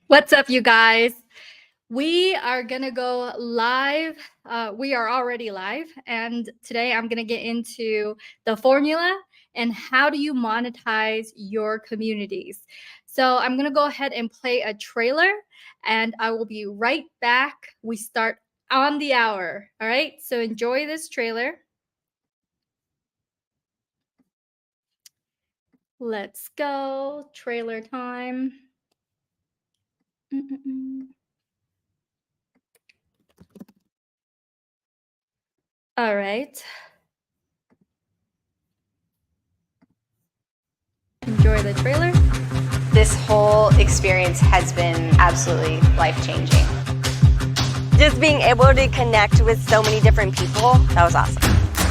What's up, you guys? We are gonna go live. We are already live, and today I'm gonna get into the formula and how do you monetize your communities. So I'm gonna go ahead and play a trailer, and I will be right back. We start on the hour. All right, so enjoy this trailer. Let's go. Trailer time. All right. Enjoy the trailer. This whole experience has been absolutely life-changing. Just being able to connect with so many different people, that was awesome.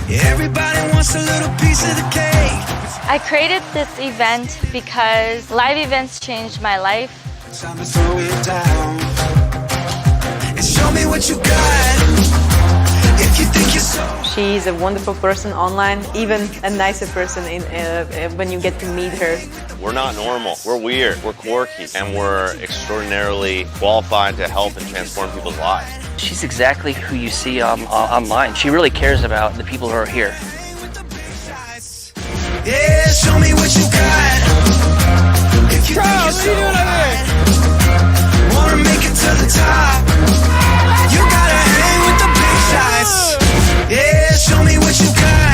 Everybody wants a little piece of the cake. I created this event because live events changed my life. Time to throw it down and show me what you got. If you think you're so. She's a wonderful person online, even a nicer person when you get to meet her. We're not normal, we're weird, we're quirky, and we're extraordinarily qualified to help and transform people's lives. She's exactly who you see online. She really cares about the people who are here. Yeah, show me what you got. If you think you're so high, wanna make it to the top. You gotta hang with the big shots. Yeah, show me what you got.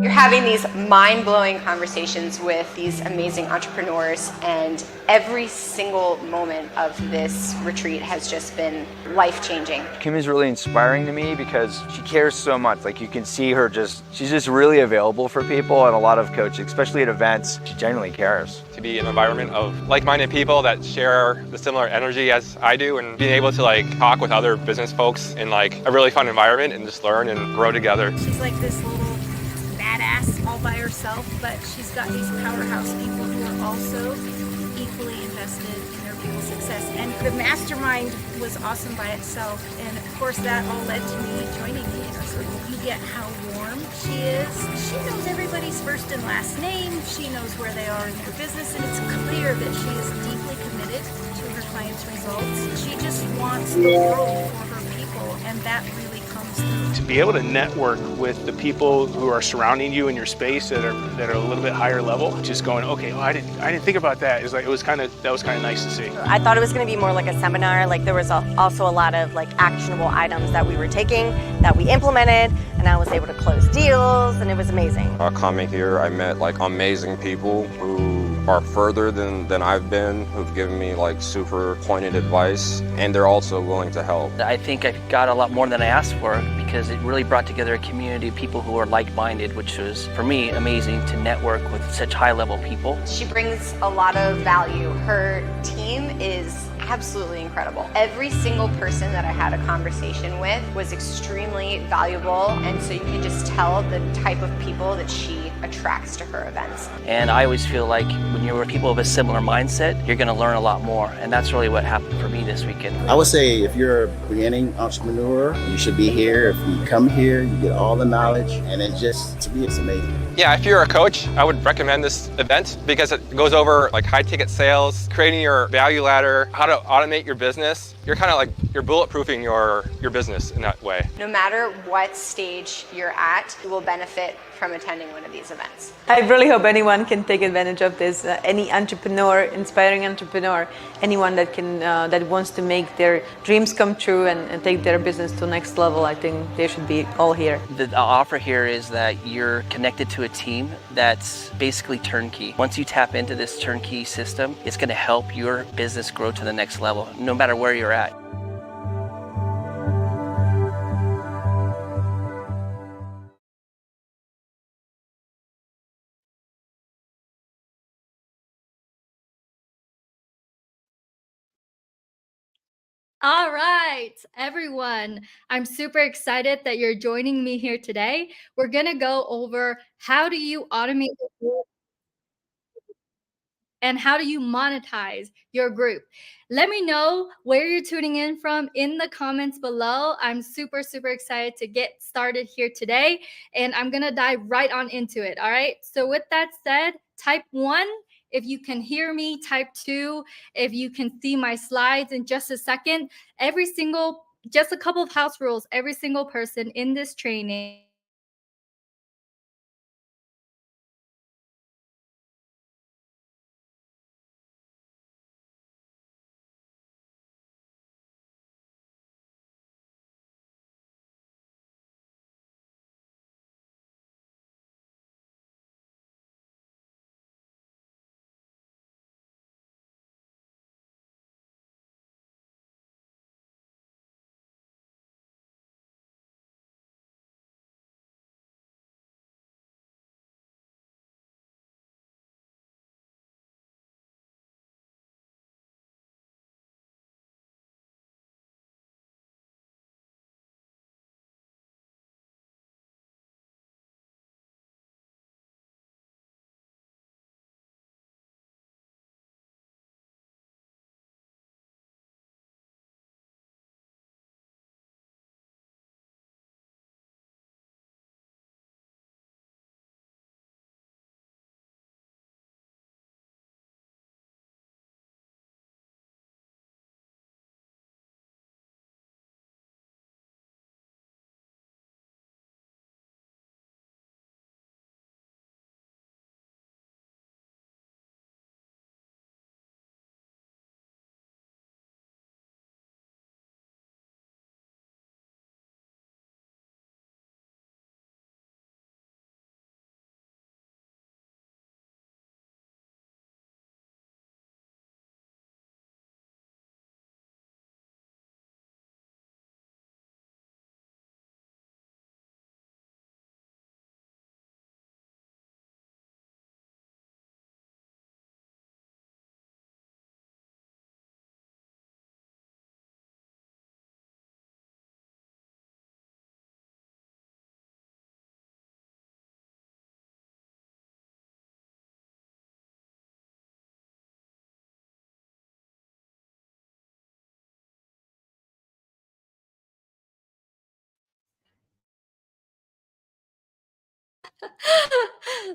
You're having these mind-blowing conversations with these amazing entrepreneurs, and every single moment of this retreat has just been life-changing. Kim is really inspiring to me because she cares so much. Like, you can see her she's just really available for people, and a lot of coaches, especially at events, she genuinely cares. To be in an environment of like-minded people that share the similar energy as I do, and being able to talk with other business folks in a really fun environment and just learn and grow together. She's like this little badass all by herself, but she's got these powerhouse people who are also equally invested in their people's success. And the mastermind was awesome by itself, and of course that all led to me joining the inner circle. You get how warm she is. She knows everybody's first and last name. She knows where they are in their business, and it's clear that she is deeply committed to her clients' results. She just wants the world for her people, and that really comes through. To be able to network with the people who are surrounding you in your space that are a little bit higher level, just going, okay, well, I didn't think about that. That was kind of nice to see. I thought it was going to be more like a seminar. Like, there was also a lot of actionable items that we were taking that we implemented, and I was able to close deals, and it was amazing. Coming here, I met amazing people who are further than I've been, who've given me super pointed advice, and they're also willing to help. I think I got a lot more than I asked for because it really brought together a community of people who are like-minded, which was, for me, amazing to network with such high-level people. She brings a lot of value. Her team is absolutely incredible. Every single person that I had a conversation with was extremely valuable, and so you can just tell the type of people that she attracts to her events. And I always feel like when you're with people of a similar mindset, you're going to learn a lot more, and that's really what happened for me this weekend. I would say if you're a beginning entrepreneur, you should be here. If you come here, you get all the knowledge, and to me, it's amazing. Yeah, if you're a coach, I would recommend this event because it goes over high-ticket sales, creating your value ladder, how to automate your business. You're kind of you're bulletproofing your business in that way. No matter what stage you're at, you will benefit from attending one of these events. I really hope anyone can take advantage of this. Any entrepreneur, inspiring entrepreneur, anyone that wants to make their dreams come true and take their business to the next level, I think they should be all here. The offer here is that you're connected to a team that's basically turnkey. Once you tap into this turnkey system, it's going to help your business grow to the next level, no matter where you're at. All right, everyone. I'm super excited that you're joining me here today. We're going to go over how do you automate your and how do you monetize your group? Let me know where you're tuning in from in the comments below. I'm super, super excited to get started here today, and I'm going to dive right on into it. All right. So, with that said, type 1 if you can hear me, type 2 if you can see my slides in just a second. Just a couple of house rules. Every single person in this training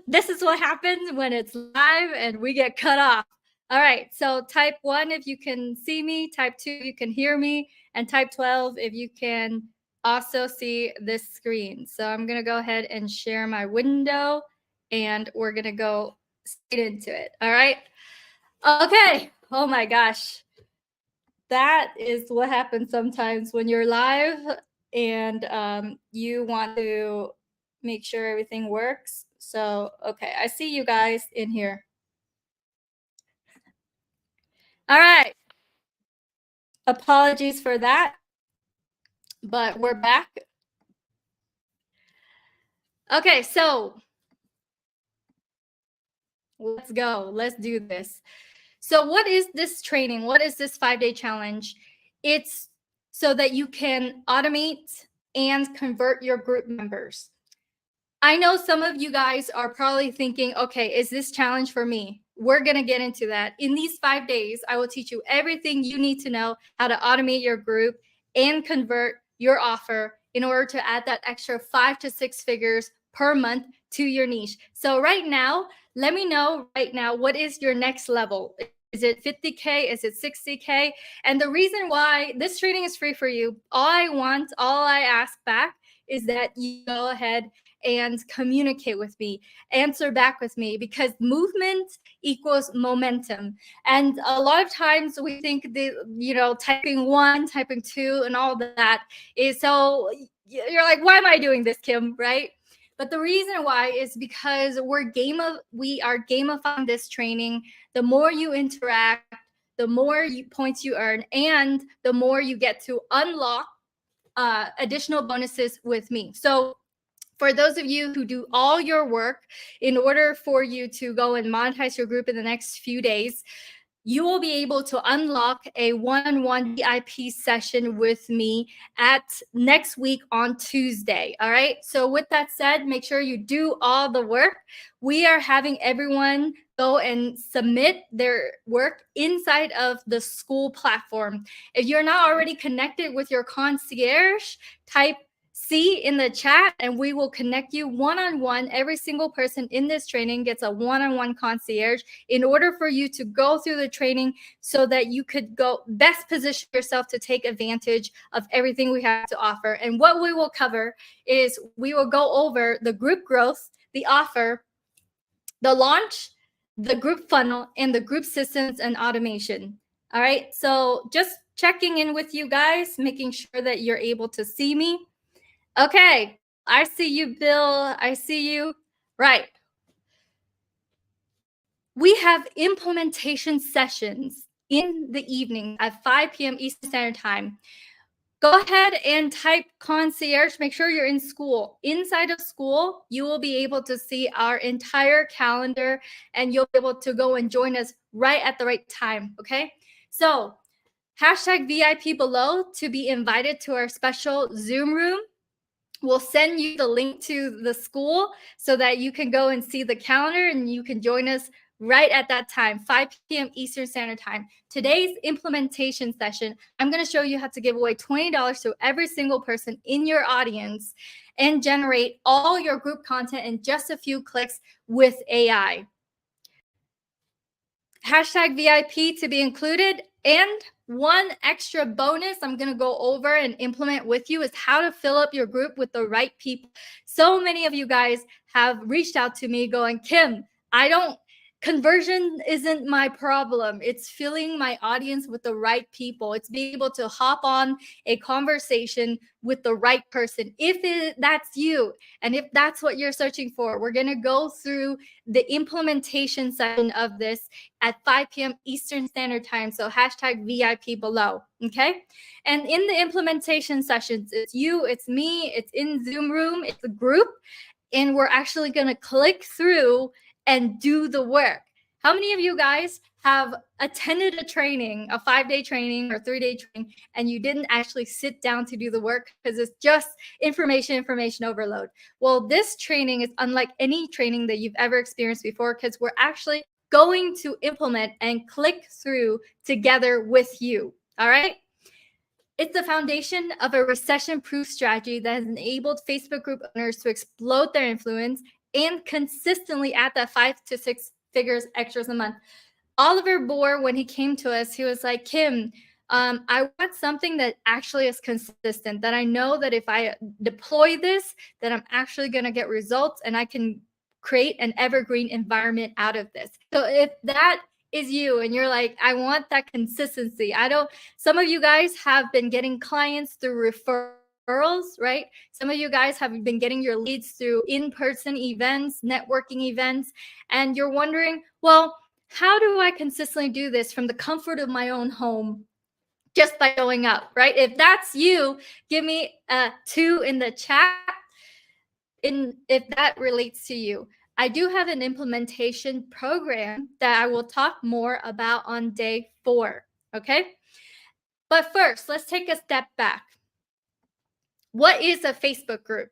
this is what happens when it's live and we get cut off. All right, so type 1 if you can see me, type 2 if you can hear me, and type 12 if you can also see this screen. So I'm going to go ahead and share my window, and we're going to go straight into it. All right. Okay. Oh my gosh. That is what happens sometimes when you're live and you want to make sure everything works. So, okay, I see you guys in here. All right. Apologies for that, but we're back. Okay, so let's go. Let's do this. So, what is this training? What is this 5-day challenge? It's so that you can automate and convert your group members. I know some of you guys are probably thinking, okay, is this challenge for me? We're going to get into that. In these 5 days, I will teach you everything you need to know how to automate your group and convert your offer in order to add that extra 5 to 6 figures per month to your niche. So right now, let me know right now, what is your next level? Is it 50K? Is it 60K? And the reason why this training is free for you, all I ask back is that you go ahead and communicate with me, answer back with me, because movement equals momentum. And a lot of times we think typing 1, typing 2, and all that is so, you're like, why am I doing this, Kim? Right? But the reason why is because we are gamifying this training. The more you interact, the more points you earn, and the more you get to unlock additional bonuses with me. So for those of you who do all your work in order for you to go and monetize your group in the next few days, you will be able to unlock a one-on-one VIP session with me at next week on Tuesday. All right. So with that said, make sure you do all the work. We are having everyone go and submit their work inside of the school platform. If you're not already connected with your concierge, type C in the chat and we will connect you one-on-one. Every single person in this training gets a one-on-one concierge in order for you to go through the training so that you could go best position yourself to take advantage of everything we have to offer. And what we will cover is we will go over the group growth, the offer, the launch, the group funnel, and the group systems and automation. All right. So just checking in with you guys, making sure that you're able to see me. Okay, I see you, Bill. I see you. Right. We have implementation sessions in the evening at 5 p.m. Eastern Standard Time. Go ahead and type concierge. Make sure you're in school. Inside of school, you will be able to see our entire calendar and you'll be able to go and join us right at the right time. Okay. So hashtag VIP below to be invited to our special Zoom room. We'll send you the link to the school so that you can go and see the calendar and you can join us right at that time, 5 p.m. Eastern Standard Time. Today's implementation session, I'm going to show you how to give away $20 to every single person in your audience and generate all your group content in just a few clicks with AI. Hashtag VIP to be included. And one extra bonus I'm going to go over and implement with you is how to fill up your group with the right people. So many of you guys have reached out to me going, Kim, conversion isn't my problem. It's filling my audience with the right people. It's being able to hop on a conversation with the right person. If that's you, and if that's what you're searching for, we're going to go through the implementation session of this at 5 p.m. Eastern Standard Time. So hashtag VIP below. Okay. And in the implementation sessions, it's you, it's me, it's in Zoom room, it's a group, and we're actually going to click through and do the work. How many of you guys have attended a training, a 5-day training or 3-day training, and you didn't actually sit down to do the work because it's just information overload? Well, this training is unlike any training that you've ever experienced before because we're actually going to implement and click through together with you. All right. It's the foundation of a recession-proof strategy that has enabled Facebook group owners to explode their influence and consistently at that 5 to 6 figures extras a month. Oliver Bohr, when he came to us, he was like, Kim, I want something that actually is consistent, that I know that if I deploy this, that I'm actually going to get results and I can create an evergreen environment out of this. So if that is you and you're like, I want that consistency. Some of you guys have been getting clients through referrals, right? Some of you guys have been getting your leads through in-person events, networking events, and you're wondering, well, how do I consistently do this from the comfort of my own home just by showing up, right? If that's you, give me a 2 in the chat if that relates to you. I do have an implementation program that I will talk more about on day 4, okay? But first, let's take a step back. What is a Facebook group?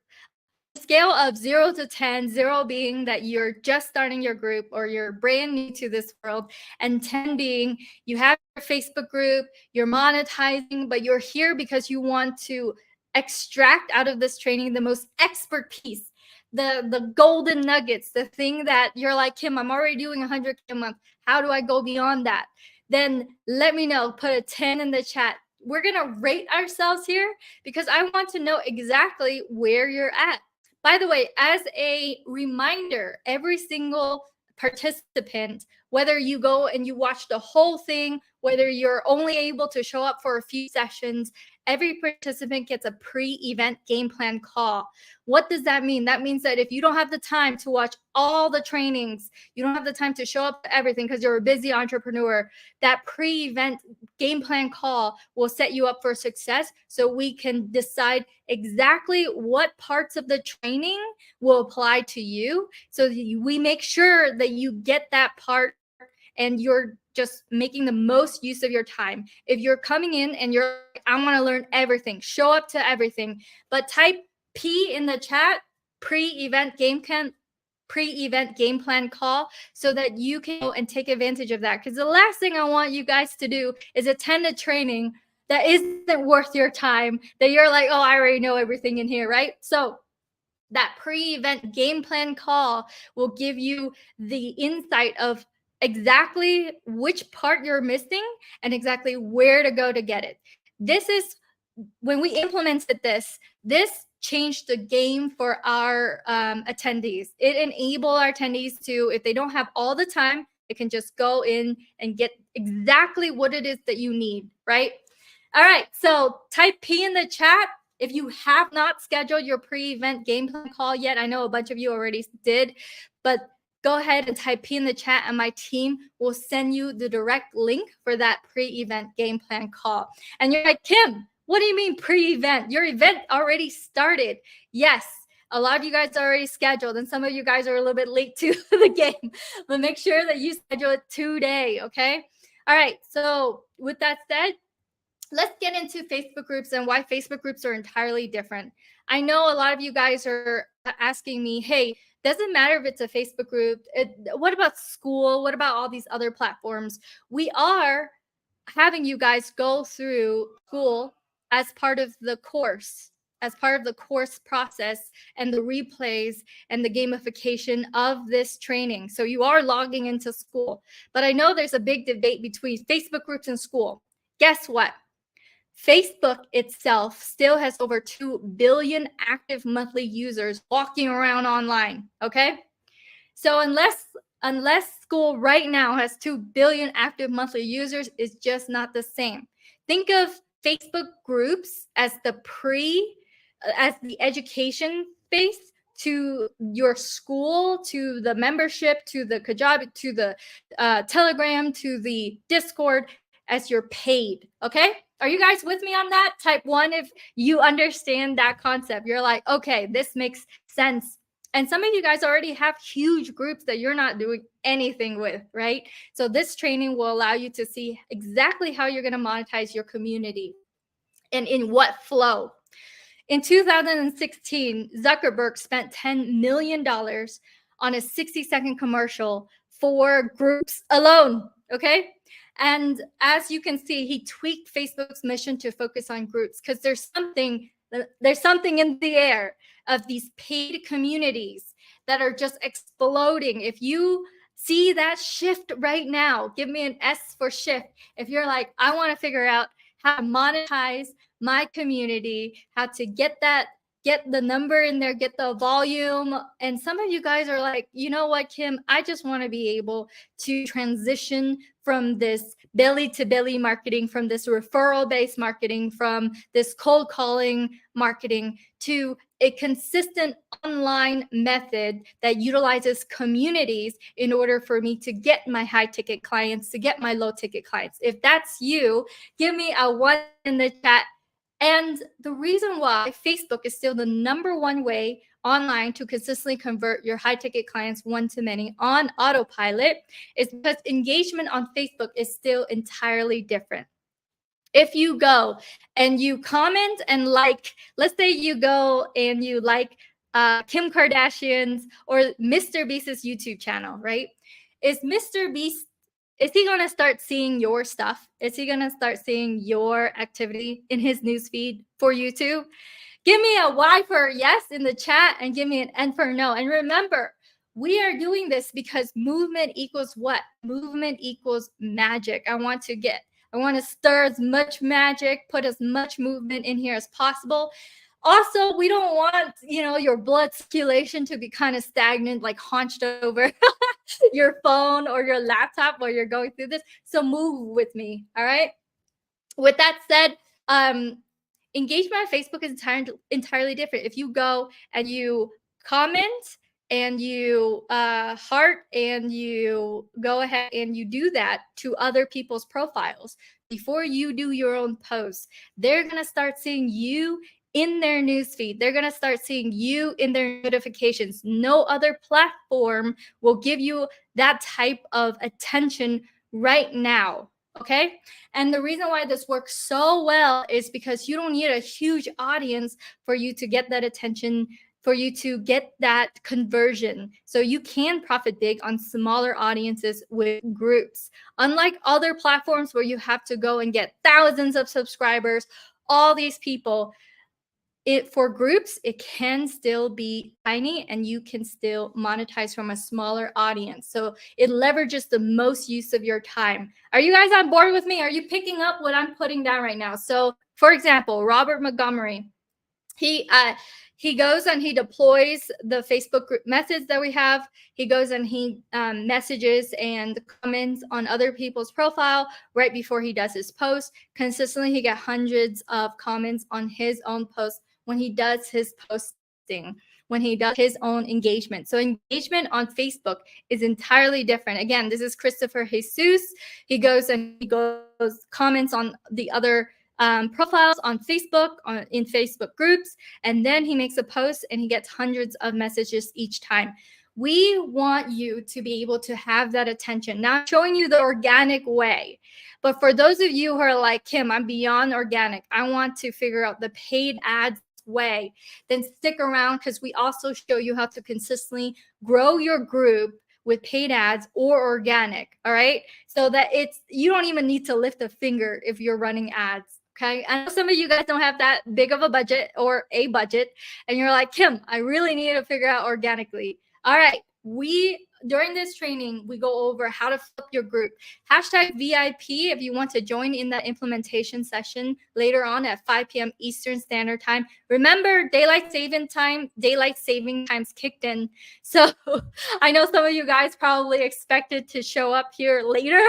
Scale of 0 to 10, 0 being that you're just starting your group or you're brand new to this world, and 10 being you have your Facebook group, you're monetizing, but you're here because you want to extract out of this training the most expert piece, the golden nuggets, the thing that you're like, Kim, I'm already doing 100K a month. How do I go beyond that? Then let me know. Put a 10 in the chat. We're going to rate ourselves here because I want to know exactly where you're at. By the way, as a reminder, every single participant, whether you go and you watch the whole thing, whether you're only able to show up for a few sessions, every participant gets a pre-event game plan call. What does that mean? That means that if you don't have the time to watch all the trainings, you don't have the time to show up to everything because you're a busy entrepreneur, that pre-event game plan call will set you up for success so we can decide exactly what parts of the training will apply to you so that we make sure that you get that part and you're just making the most use of your time. If you're coming in and you're like, I want to learn everything, show up to everything, but type P in the chat, pre-event game plan call, so that you can go and take advantage of that. Because the last thing I want you guys to do is attend a training that isn't worth your time, that you're like, oh, I already know everything in here, right? So that pre-event game plan call will give you the insight of exactly which part you're missing and exactly where to go to get it. This is when we implemented this changed the game for our attendees. It enabled our attendees to, if they don't have all the time, they can just go in and get exactly what it is that you need, right? All right, so type P in the chat if you have not scheduled your pre-event game plan call yet. I know a bunch of you already did, but go ahead and type P in the chat and my team will send you the direct link for that pre-event game plan call. And you're like, Kim, what do you mean pre-event? Your event already started. Yes, a lot of you guys are already scheduled, and some of you guys are a little bit late to the game, but make sure that you schedule it today, okay? All right, so with that said, let's get into Facebook groups and why Facebook groups are entirely different. I know a lot of you guys are asking me, hey, doesn't matter if it's a Facebook group. What about school? What about all these other platforms? We are having you guys go through school as part of the course, process and the replays and the gamification of this training. So you are logging into school. But I know there's a big debate between Facebook groups and school. Guess what? Facebook itself still has over 2 billion active monthly users walking around online, okay? So unless school right now has 2 billion active monthly users, it's just not the same. Think of Facebook groups as the education space to your school, to the membership, to the Kajabi, to the Telegram, to the Discord as your paid, okay? Are you guys with me on that? Type 1 if you understand that concept. You're like, okay, this makes sense. And some of you guys already have huge groups that you're not doing anything with, right? So this training will allow you to see exactly how you're going to monetize your community and in what flow. In 2016, Zuckerberg spent $10 million on a 60-second commercial for groups alone, okay? And as you can see, he tweaked Facebook's mission to focus on groups because there's something in the air of these paid communities that are just exploding. If you see that shift right now, give me an S for shift. If you're like, I want to figure out how to monetize my community, how to get the number in there, get the volume. And some of you guys are like, you know what, Kim, I just want to be able to transition from this belly to belly marketing, from this referral based marketing, from this cold calling marketing to a consistent online method that utilizes communities in order for me to get my high ticket clients, to get my low ticket clients. If that's you, give me a 1 in the chat. And the reason why Facebook is still the #1 way online to consistently convert your high ticket clients one-to-many on autopilot is because engagement on Facebook is still entirely different. If you go and you comment and like, let's say you go and you like Kim Kardashian's or Mr. Beast's YouTube channel, right? Is Mr. Beast, is he going to start seeing your stuff? Is he going to start seeing your activity in his newsfeed for YouTube? Give me a Y for yes in the chat and give me an N for no. And remember, we are doing this because movement equals what? Movement equals magic. I want to stir as much magic, put as much movement in here as possible. Also, we don't want, your blood circulation to be kind of stagnant, like hunched over your phone or your laptop while you're going through this. So move with me, all right? With that said, engagement on Facebook is entirely different. If you go and you comment and you heart and you go ahead and you do that to other people's profiles before you do your own posts, they're going to start seeing you in their newsfeed. They're going to start seeing you in their notifications. No other platform will give you that type of attention right now. Okay. And the reason why this works so well is because you don't need a huge audience for you to get that attention, for you to get that conversion. So you can profit big on smaller audiences with groups. Unlike other platforms where you have to go and get thousands of subscribers, all these people, for groups, it can still be tiny and you can still monetize from a smaller audience. So it leverages the most use of your time. Are you guys on board with me? Are you picking up what I'm putting down right now? So for example, Robert Montgomery, he goes and he deploys the Facebook group methods that we have. He goes and he messages and comments on other people's profile right before he does his post. Consistently, he gets hundreds of comments on his own post when he does his posting, when he does his own engagement. So engagement on Facebook is entirely different. Again, this is Christopher Jesus. He goes and he comments on the other profiles on Facebook, in Facebook groups, and then he makes a post and he gets hundreds of messages each time. We want you to be able to have that attention. Now, I'm showing you the organic way. But for those of you who are like, Kim, I'm beyond organic, I want to figure out the paid ads way, then stick around because we also show you how to consistently grow your group with paid ads or organic. All right. So that you don't even need to lift a finger if you're running ads. Okay. I know some of you guys don't have that big of a budget or a budget, and you're like, Kim, I really need to figure out organically. All right. During this training, we go over how to flip your group. #VIP if you want to join in that implementation session later on at 5 p.m. Eastern Standard Time. Remember, daylight saving times kicked in. So I know some of you guys probably expected to show up here later,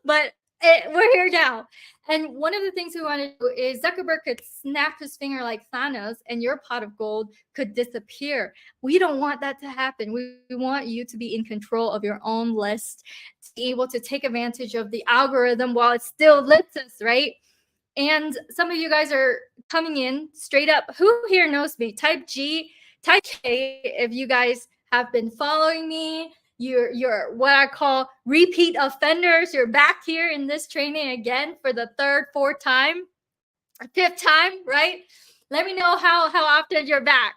but we're here now. And one of the things we want to do is Zuckerberg could snap his finger like Thanos and your pot of gold could disappear. We don't want that to happen. We want you to be in control of your own list, to be able to take advantage of the algorithm while it still lets us, right? And some of you guys are coming in straight up. Who here knows me? Type G, type K if you guys have been following me. You're what I call repeat offenders. You're back here in this training again for the third, fourth time, fifth time, right? Let me know how often you're back.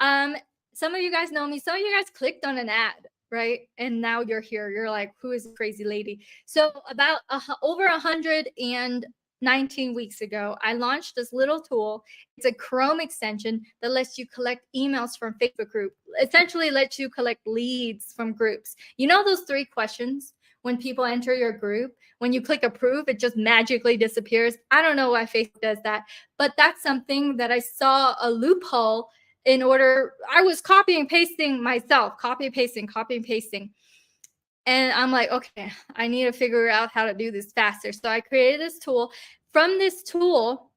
Some of you guys know me. Some of you guys clicked on an ad, right? And now you're here. You're like, who is this crazy lady? So about over 119 weeks ago, I launched this little tool. It's a Chrome extension that lets you collect emails from Facebook group, essentially lets you collect leads from groups. You know those 3 questions when people enter your group? When you click approve, it just magically disappears. I don't know why Facebook does that, but that's something that I saw a loophole in order. I was copy and pasting myself, copy and pasting. And I'm like, okay, I need to figure out how to do this faster. So I created this tool. From this tool,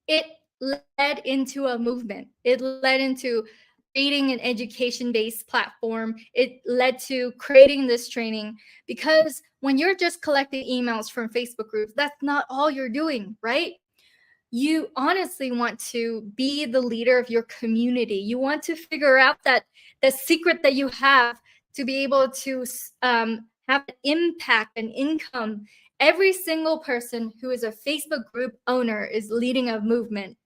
it led into a movement. It led into creating an education-based platform. It led to creating this training, because when you're just collecting emails from Facebook groups, that's not all you're doing, right? You honestly want to be the leader of your community. You want to figure out that the secret that you have to be able to have an impact and income. Every single person who is a Facebook group owner is leading a movement.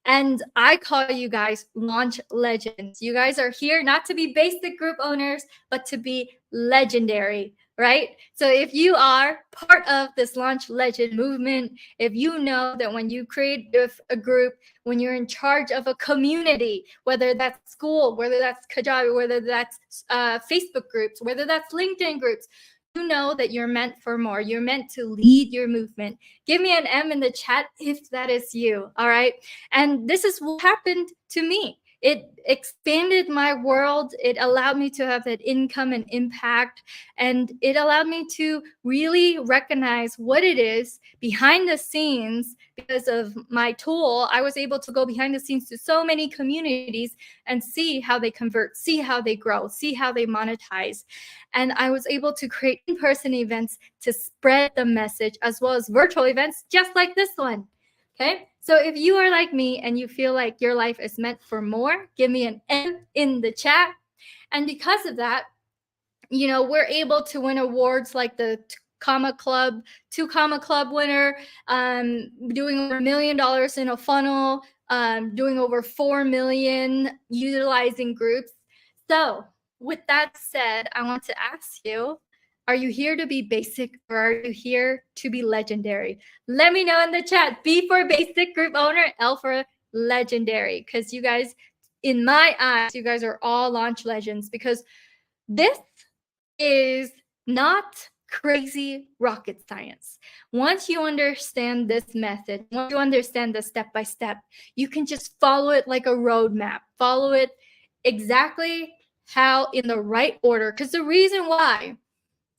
And I call you guys launch legends. You guys are here not to be basic group owners, but to be legendary, right? So if you are part of this launch legend movement, if you know that when you create a group, when you're in charge of a community, whether that's school, whether that's Kajabi, whether that's Facebook groups, whether that's LinkedIn groups, you know that you're meant for more. You're meant to lead your movement. Give me an M in the chat if that is you. All right. And this is what happened to me. It expanded my world. It allowed me to have that income and impact. And it allowed me to really recognize what it is behind the scenes. Because of my tool, I was able to go behind the scenes to so many communities and see how they convert, see how they grow, see how they monetize. And I was able to create in-person events to spread the message, as well as virtual events just like this one. Okay, So if you are like me and you feel like your life is meant for more, give me an M in the chat. And because of that, you know, we're able to win awards like the two comma club winner, doing over $1 million in a funnel, doing over 4 million utilizing groups. So with that said, I want to ask you, are you here to be basic or are you here to be legendary? Let me know in the chat. B for basic group owner, L for legendary. Because you guys, in my eyes, you guys are all launch legends, because this is not crazy rocket science. Once you understand this method, once you understand the step by step, you can just follow it like a roadmap. Follow it exactly how in the right order. Because the reason why,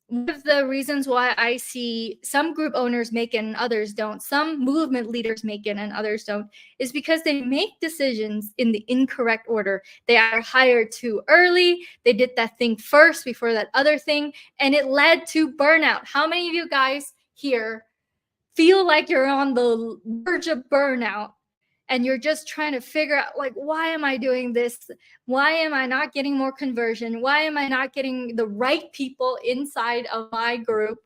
one of the reasons why I see some group owners make it and others don't, some movement leaders make it and others don't, is because they make decisions in the incorrect order. They are hired too early. They did that thing first before that other thing, and it led to burnout. How many of you guys here feel like you're on the verge of burnout and you're just trying to figure out, like, why am I doing this? Why am I not getting more conversion? Why am I not getting the right people inside of my group,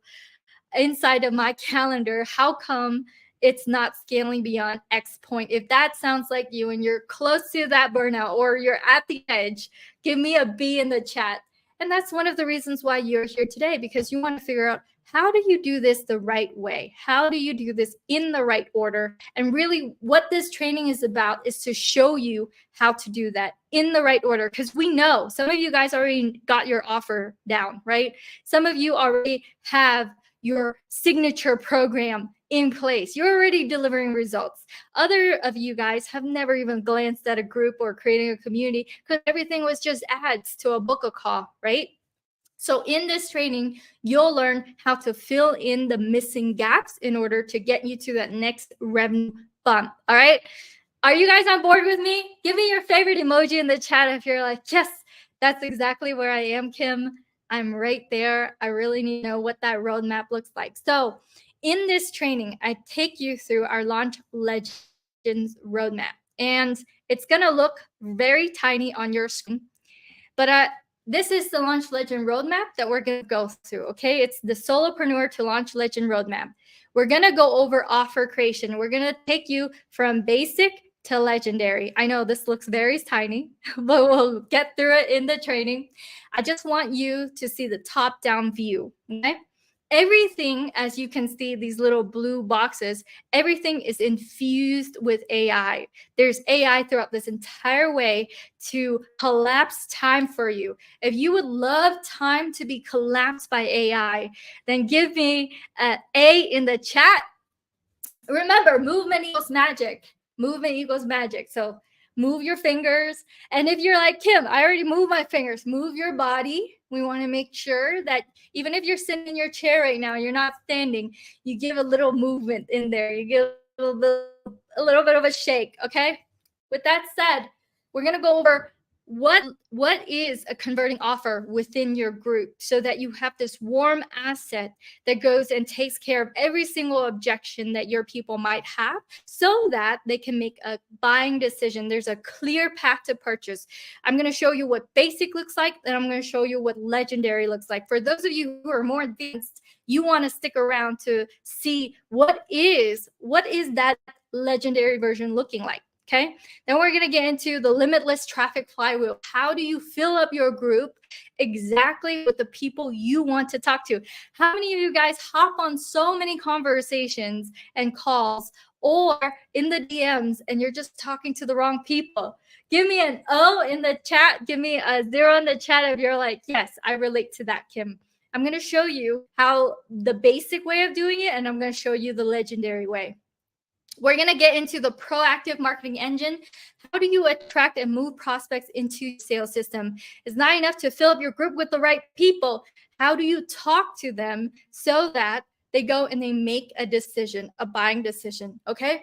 inside of my calendar? How come it's not scaling beyond X point? If that sounds like you and you're close to that burnout or you're at the edge, give me a B in the chat. And that's one of the reasons why you're here today, because you want to figure out, how do you do this the right way? How do you do this in the right order? And really what this training is about is to show you how to do that in the right order. Because we know some of you guys already got your offer down, right? Some of you already have your signature program in place. You're already delivering results. Other of you guys have never even glanced at a group or creating a community because everything was just ads to a book a call, right? So in this training, you'll learn how to fill in the missing gaps in order to get you to that next revenue bump. All right. Are you guys on board with me? Give me your favorite emoji in the chat if you're like, yes, that's exactly where I am, Kim. I'm right there. I really need to know what that roadmap looks like. So in this training, I take you through our Launch Legends roadmap. And it's going to look very tiny on your screen. But this is the Launch Legend roadmap that we're going to go through, okay? It's the Solopreneur to Launch Legend roadmap. We're going to go over offer creation. We're going to take you from basic to legendary. I know this looks very tiny, but we'll get through it in the training. I just want you to see the top-down view, okay? Everything, as you can see, these little blue boxes, everything is infused with AI. There's AI throughout this entire way to collapse time for you. If you would love time to be collapsed by AI, then give me an A in the chat. Remember, movement equals magic. Movement equals magic. So move your fingers. And if you're like, Kim, I already moved my fingers, move your body. We want to make sure that even if you're sitting in your chair right now, you're not standing, you give a little movement in there. You give a little bit of a shake, okay? With that said, we're going to go over what is a converting offer within your group so that you have this warm asset that goes and takes care of every single objection that your people might have so that they can make a buying decision. There's a clear path to purchase. I'm going to show you what basic looks like, and I'm going to show you what legendary looks like. For those of you who are more advanced, you want to stick around to see what is that legendary version looking like. Okay, then we're going to get into the limitless traffic flywheel. How do you fill up your group exactly with the people you want to talk to? How many of you guys hop on so many conversations and calls or in the DMs and you're just talking to the wrong people? Give me an O in the chat. Give me a 0 in the chat if you're like, yes, I relate to that, Kim. I'm going to show you how the basic way of doing it, and I'm going to show you the legendary way. We're going to get into the proactive marketing engine. How do you attract and move prospects into your sales system? It's not enough to fill up your group with the right people. How do you talk to them so that they go and they make a decision, a buying decision, okay?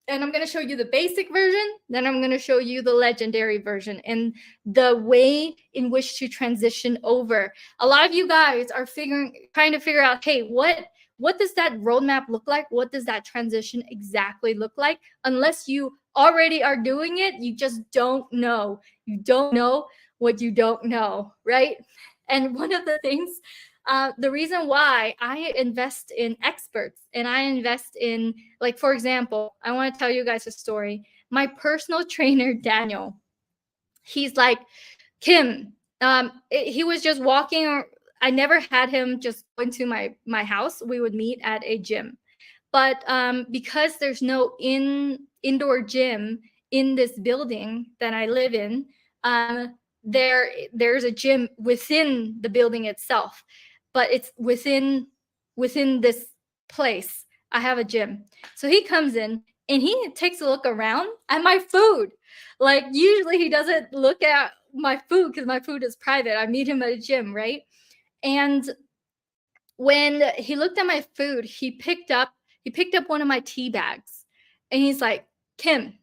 And I'm going to show you the basic version. Then I'm going to show you the legendary version and the way in which to transition over. A lot of you guys are trying to figure out, hey, what what does that roadmap look like? What does that transition exactly look like? Unless you already are doing it, you just don't know. You don't know what you don't know, right? And one of the things, the reason why I invest in experts and I invest in, like, for example, I want to tell you guys a story. My personal trainer, Daniel, he's like, Kim, he was just walking. I never had him just go into my house. We would meet at a gym. But because there's no indoor gym in this building that I live in, there's a gym within the building itself, but it's within this place. I have a gym, so he comes in and he takes a look around at my food. Like usually he doesn't look at my food because my food is private. I meet him at a gym, right? And when he looked at my food, he picked up one of my tea bags and he's like, Kim,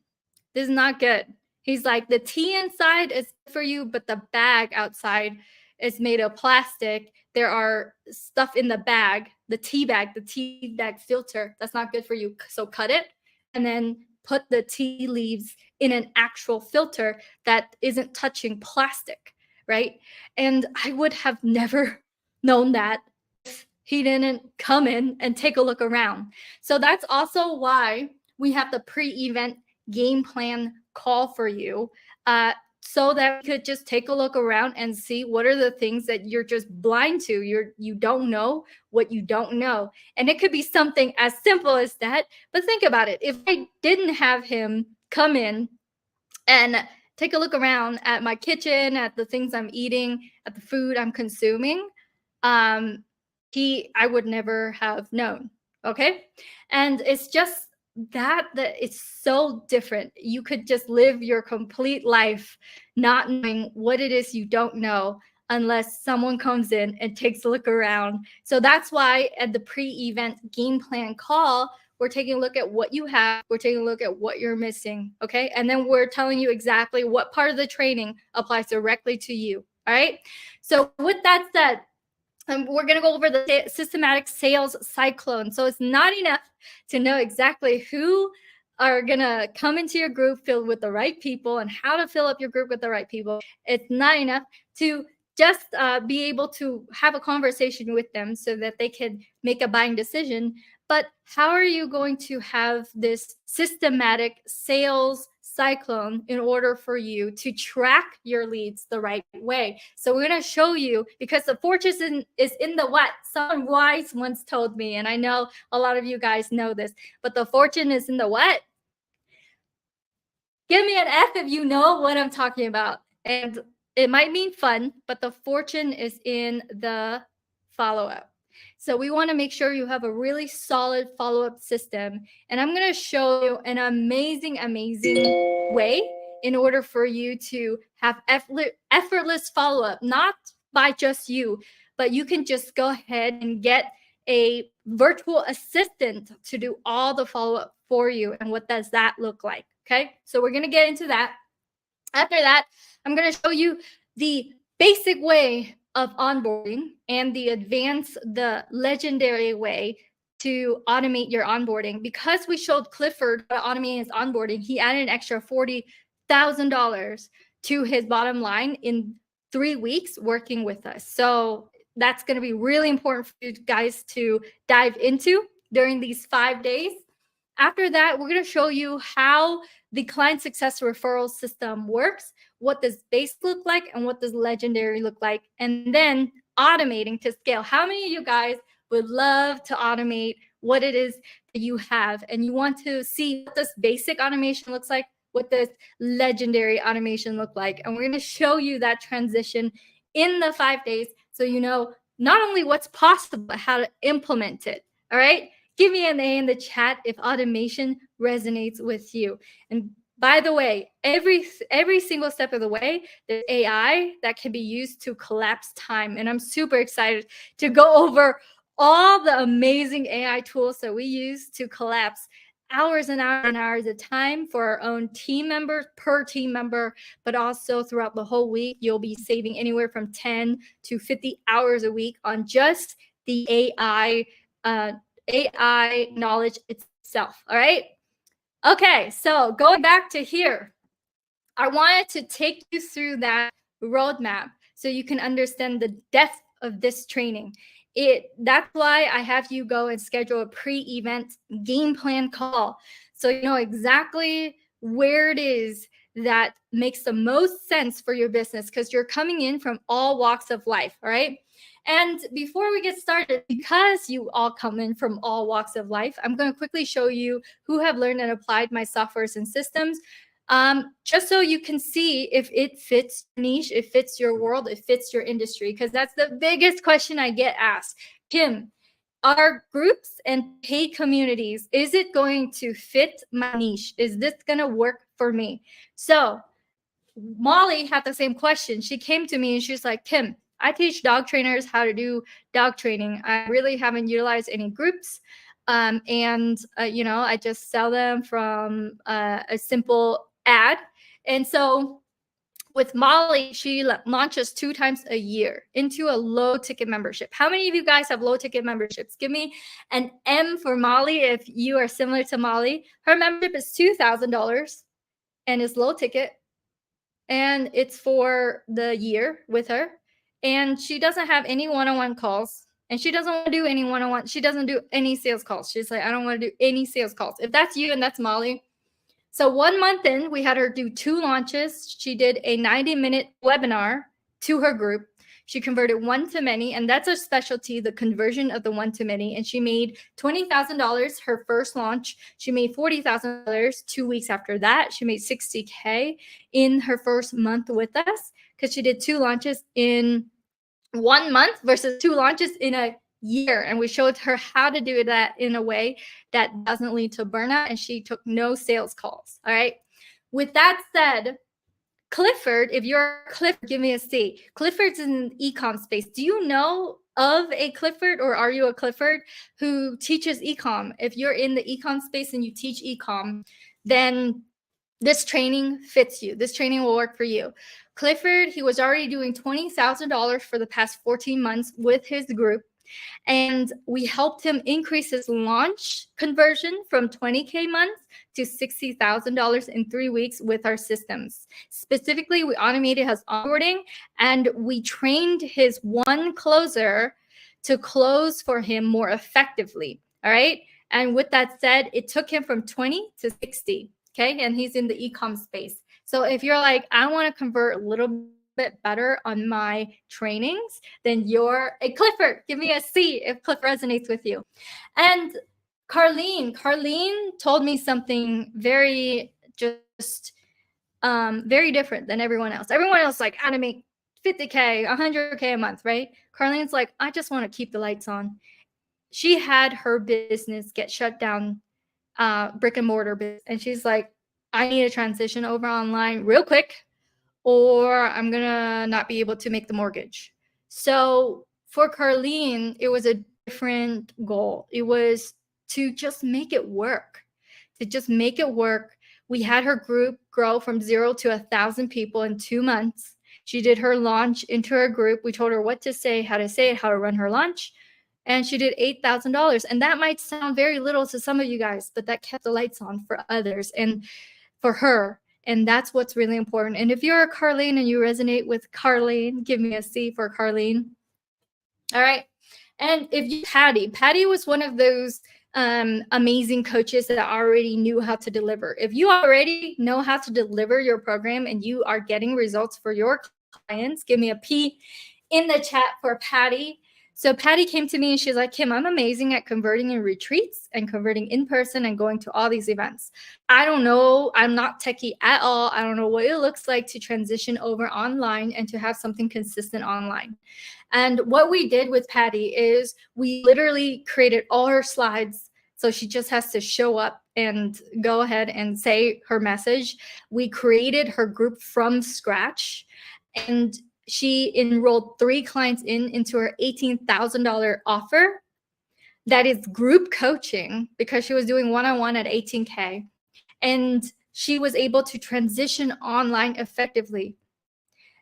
this is not good. He's like, the tea inside is for you, but the bag outside is made of plastic. There are stuff in the bag, the tea bag filter, that's not good for you. So cut it and then put the tea leaves in an actual filter that isn't touching plastic, right? And I would have never known that if he didn't come in and take a look around. So that's also why we have the pre-event game plan call for you, so that we could just take a look around and see what are the things that you're just blind to. You don't know what you don't know. And it could be something as simple as that. But think about it. If I didn't have him come in and take a look around at my kitchen, at the things I'm eating, at the food I'm consuming, I would never have known. Okay. And it's just that it's so different. You could just live your complete life not knowing what it is you don't know unless someone comes in and takes a look around. So that's why at the pre-event game plan call, we're taking a look at what you have, we're taking a look at what you're missing, okay? And then we're telling you exactly what part of the training applies directly to you, all right? So with that said, we're going to go over the systematic sales cyclone. So it's not enough to know exactly who are going to come into your group filled with the right people and how to fill up your group with the right people. It's not enough to just be able to have a conversation with them so that they can make a buying decision. But how are you going to have this systematic sales cyclone in order for you to track your leads the right way? So we're going to show you, because the fortune is in the what? Someone wise once told me, and I know a lot of you guys know this, but the fortune is in the what? Give me an F if you know what I'm talking about. And it might mean fun, but the fortune is in the follow-up. So we want to make sure you have a really solid follow-up system. And I'm going to show you an amazing way in order for you to have effortless follow-up, not by just you, but you can just go ahead and get a virtual assistant to do all the follow-up for you. And what does that look like? Okay, so we're going to get into that. After that, I'm going to show you the basic way of onboarding and the legendary way to automate your onboarding. Because we showed Clifford how to automate his onboarding, he added an extra $40,000 to his bottom line in 3 weeks working with us. So that's going to be really important for you guys to dive into during these 5 days. After that, we're going to show you how the client success referral system works, what does base look like, and what does legendary look like, and then automating to scale. How many of you guys would love to automate what it is that you have, and you want to see what this basic automation looks like, what this legendary automation look like? And we're going to show you that transition in the 5 days so you know not only what's possible, but how to implement it. All right? Give me an A in the chat if automation resonates with you. And by the way, every single step of the way, there's AI that can be used to collapse time. And I'm super excited to go over all the amazing AI tools that we use to collapse hours and hours and hours of time for our own team members, per team member, but also throughout the whole week. You'll be saving anywhere from 10 to 50 hours a week on just the AI AI knowledge itself. All right. Okay, so going back to here, I wanted to take you through that roadmap so you can understand the depth of this training. That's why I have you go and schedule a pre-event game plan call so you know exactly where it is that makes the most sense for your business, because you're coming in from all walks of life. All right. And before we get started, because you all come in from all walks of life, I'm going to quickly show you who have learned and applied my softwares and systems, just so you can see if it fits your niche, it fits your world, it fits your industry, because that's the biggest question I get asked. Kim, are groups and paid communities, is it going to fit my niche? Is this going to work for me? So Molly had the same question. She came to me and she's like, Kim, I teach dog trainers how to do dog training. I really haven't utilized any groups. You know, I just sell them from a simple ad. And so with Molly, she launches 2 times a year into a low ticket membership. How many of you guys have low ticket memberships? Give me an M for Molly if you are similar to Molly. Her membership is $2,000 and is low ticket, and it's for the year with her. And she doesn't have any one-on-one calls, and she doesn't want to do any one-on-one. She doesn't do any sales calls. She's like, I don't want to do any sales calls. If that's you and that's Molly. So 1 month in, we had her do 2 launches. She did a 90-minute webinar to her group. She converted one to many, and that's her specialty, the conversion of the one to many. And she made $20,000 her first launch. She made $40,000 2 weeks after that. She made $60K in her first month with us, because she did 2 launches in 1 month versus 2 launches in a year. And we showed her how to do that in a way that doesn't lead to burnout, and she took no sales calls. All right. With that said, Clifford, if you're Clifford, give me a C. Clifford's in the e-com space. Do you know of a Clifford, or are you a Clifford who teaches e-com? If you're in the e-com space and you teach e-com, then this training fits you. This training will work for you. Clifford, he was already doing $20,000 for the past 14 months with his group. And we helped him increase his launch conversion from 20K months to $60,000 in 3 weeks with our systems. Specifically, we automated his onboarding, and we trained his one closer to close for him more effectively. All right. And with that said, it took him from 20 to 60. Okay. And he's in the e-com space. So if you're like, I want to convert a little bit better on my trainings, then you're a Clifford. Give me a C if Cliff resonates with you. And Carlene told me something very very different than everyone else. Everyone else like, I make 50K, 100K a month, right? Carlene's like, I just want to keep the lights on. She had her business get shut down, brick and mortar business, and she's like, I need to transition over online real quick, or I'm going to not be able to make the mortgage. So for Carlene, it was a different goal. It was to just make it work, We had her group grow from 0 to 1,000 people in 2 months. She did her launch into her group. We told her what to say, how to run her launch. And she did $8,000. And that might sound very little to some of you guys, but that kept the lights on for others and for her. And that's what's really important. And if you're a Carlene and you resonate with Carlene, give me a C for Carlene. All right. And if you, Patty was one of those amazing coaches that already knew how to deliver. If you already know how to deliver your program and you are getting results for your clients, give me a P in the chat for Patty. So Patty came to me and she's like, Kim, I'm amazing at converting in retreats and converting in person and going to all these events. I don't know. I'm not techie at all. I don't know what it looks like to transition over online and to have something consistent online. And what we did with Patty is we literally created all her slides. So she just has to show up and go ahead and say her message. We created her group from scratch, and she enrolled 3 clients into her $18,000 offer. That is group coaching, because she was doing one-on-one at $18K. And she was able to transition online effectively.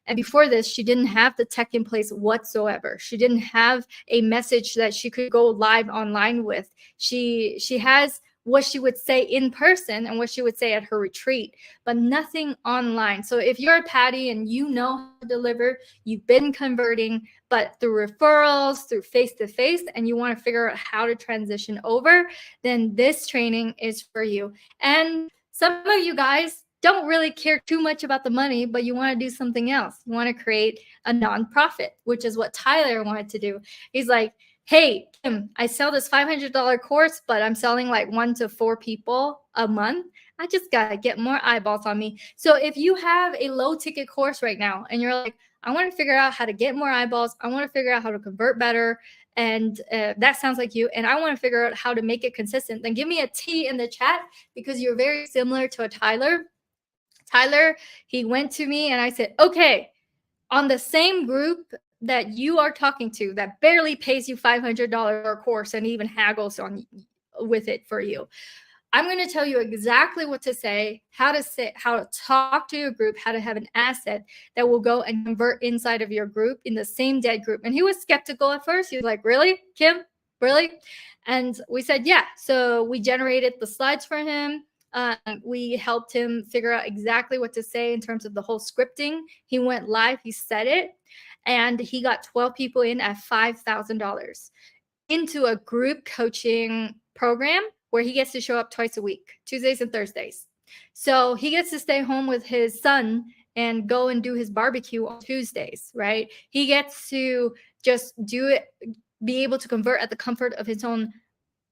And before this, she didn't have the tech in place whatsoever. She didn't have a message that she could go live online with. She has what she would say in person and what she would say at her retreat, but nothing online. So if you're a Patty and you know how to deliver, you've been converting, but through referrals, through face-to-face, and you want to figure out how to transition over, then this training is for you. And some of you guys don't really care too much about the money, but you want to do something else. You want to create a nonprofit, which is what Tyler wanted to do. He's like, hey, Kim, I sell this $500 course, but I'm selling like 1 to 4 people a month. I just got to get more eyeballs on me. So if you have a low ticket course right now and you're like, I want to figure out how to get more eyeballs, I want to figure out how to convert better, and that sounds like you, and I want to figure out how to make it consistent, then give me a T in the chat, because you're very similar to a Tyler. Tyler, he went to me and I said, okay, on the same group that you are talking to that barely pays you $500 a course and even haggles on with it for you, I'm going to tell you exactly what to say, how to talk to your group, how to have an asset that will go and convert inside of your group in the same dead group. And he was skeptical at first. He was like, really, Kim, really? And we said, yeah. So we generated the slides for him. We helped him figure out exactly what to say in terms of the whole scripting. He went live, he said it, and he got 12 people in at $5,000 into a group coaching program where he gets to show up twice a week, Tuesdays and Thursdays. So he gets to stay home with his son and go and do his barbecue on Tuesdays, right? He gets to just do it, be able to convert at the comfort of his own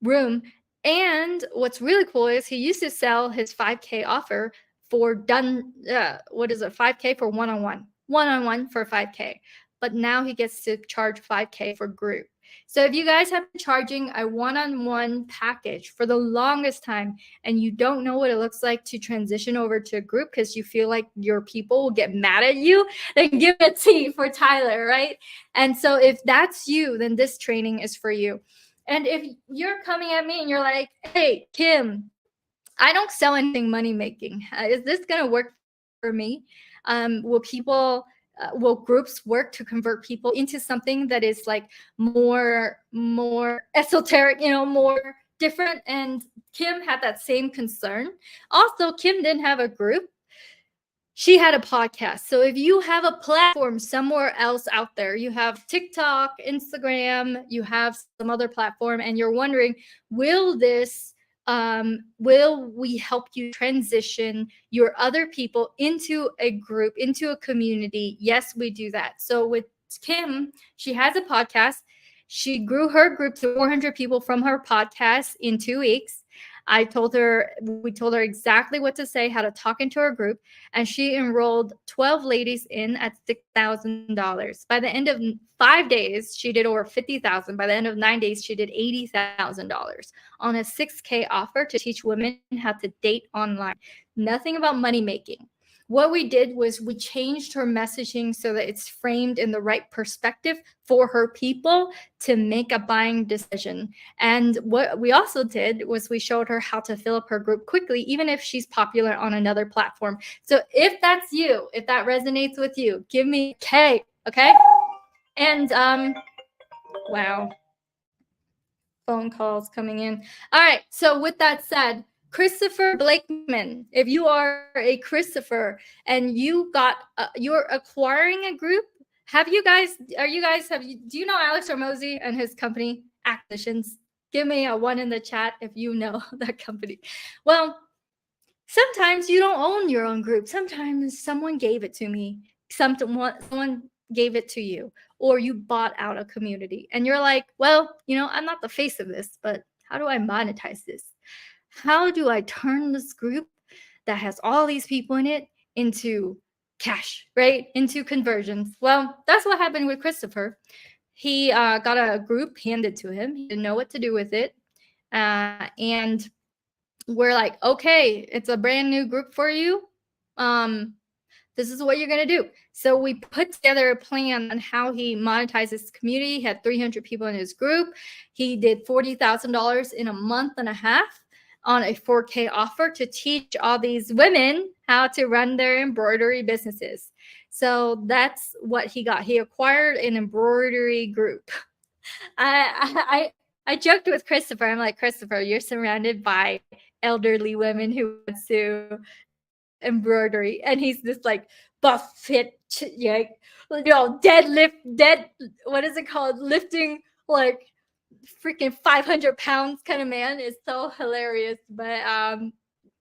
room. And what's really cool is he used to sell his 5K offer for 5K for one-on-one for 5K. But now he gets to charge 5K for group. So if you guys have been charging a one-on-one package for the longest time and you don't know what it looks like to transition over to a group because you feel like your people will get mad at you, then give it a T for Tyler, right? And so if that's you, then this training is for you. And if you're coming at me and you're like, hey, Kim, I don't sell anything money making. Is this going to work for me? Will groups work to convert people into something that is like more esoteric, more different? And Kim had that same concern. Also, Kim didn't have a group. She had a podcast. So if you have a platform somewhere else out there, you have TikTok, Instagram, you have some other platform, and you're wondering, will we help you transition your other people into a group, into a community? Yes, we do that. So with Kim, she has a podcast. She grew her group to 400 people from her podcast in 2 weeks. We told her exactly what to say, how to talk into her group, and she enrolled 12 ladies in at $6,000. By the end of 5 days, she did over $50,000. By the end of 9 days, she did $80,000 on a 6K offer to teach women how to date online. Nothing about money making. What we did was we changed her messaging so that it's framed in the right perspective for her people to make a buying decision. And what we also did was we showed her how to fill up her group quickly, even if she's popular on another platform. So if that's you, if that resonates with you, give me a K, okay? And wow, phone calls coming in. All right, so with that said, Christopher Blakeman, if you are a Christopher and you're acquiring a group, do you know Alex Hormozy and his company Acquisitions? Give me a 1 in the chat if you know that company. Well, sometimes you don't own your own group. Sometimes someone gave it to me. Someone gave it to you, or you bought out a community and you're like, well, I'm not the face of this, but how do I monetize this? How do I turn this group that has all these people in it into cash, right? Into conversions? Well, that's what happened with Christopher. He got a group handed to him. He didn't know what to do with it. And we're like, okay, it's a brand new group for you. This is what you're going to do. So we put together a plan on how he monetizes his community. He had 300 people in his group. He did $40,000 in a month and a half. on a 4K offer to teach all these women how to run their embroidery businesses. So that's what he got. He acquired an embroidery group. I joked with Christopher. I'm like, Christopher, you're surrounded by elderly women who want to embroidery, and he's this like buff fit, what is it called, lifting like freaking 500 pounds kind of man. Is so hilarious. But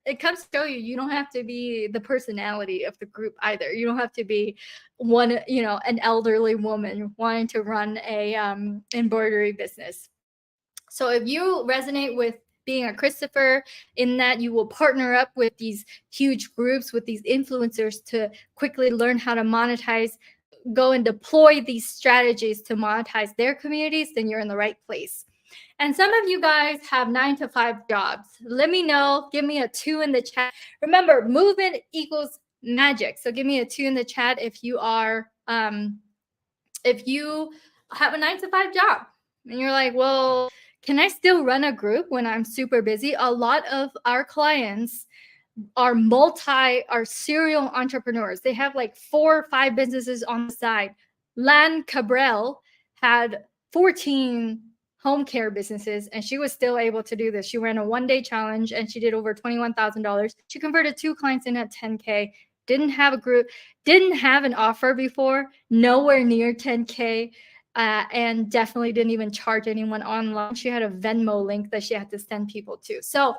it comes to show you don't have to be the personality of the group either. You don't have to be an elderly woman wanting to run a embroidery business. So if you resonate with being a Christopher, in that you will partner up with these huge groups, with these influencers to quickly learn how to monetize, go and deploy these strategies to monetize their communities, then you're in the right place. And some of you guys have 9-to-5 jobs. Let me know. Give me a 2 in the chat. Remember, movement equals magic. So give me a 2 in the chat if you are, if you have a 9-to-5 job and you're like, well, can I still run a group when I'm super busy? A lot of our clients are serial entrepreneurs. They have like 4 or 5 businesses on the side. Lan Cabral had 14 home care businesses, and she was still able to do this. She ran a 1-day challenge and she did over $21,000. She converted 2 clients in at 10K. Didn't have a group, didn't have an offer before, nowhere near 10K. And definitely didn't even charge anyone online. She had a Venmo link that she had to send people to. So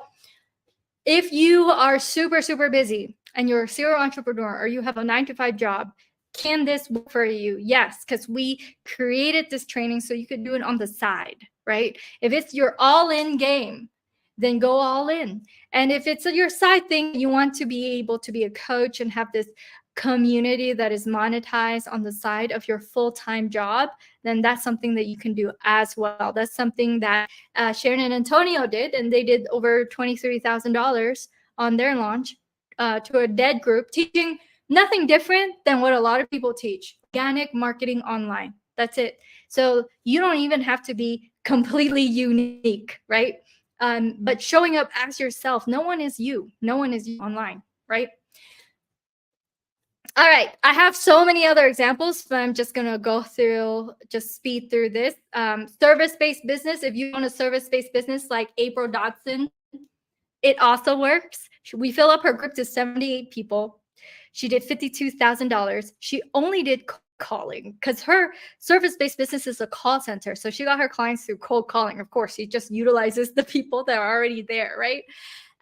if you are super, super busy and you're a serial entrepreneur or you have a 9-to-5 job, can this work for you? Yes, because we created this training so you could do it on the side, right? If it's your all-in game, then go all in. And if it's your side thing, you want to be able to be a coach and have this community that is monetized on the side of your full-time job, then that's something that you can do as well. That's something that Sharon and Antonio did, and they did over $23,000 on their launch to a dead group, teaching nothing different than what a lot of people teach: organic marketing online. That's it. So you don't even have to be completely unique, right? But showing up as yourself. No one is you. No one is you online, right? All right, I have so many other examples, but I'm just gonna speed through this. Service-based business. If you own a service-based business like April Dodson, it also works. We fill up her group to 78 people. She did $52,000. She only did calling because her service-based business is a call center. So she got her clients through cold calling. Of course, she just utilizes the people that are already there, right?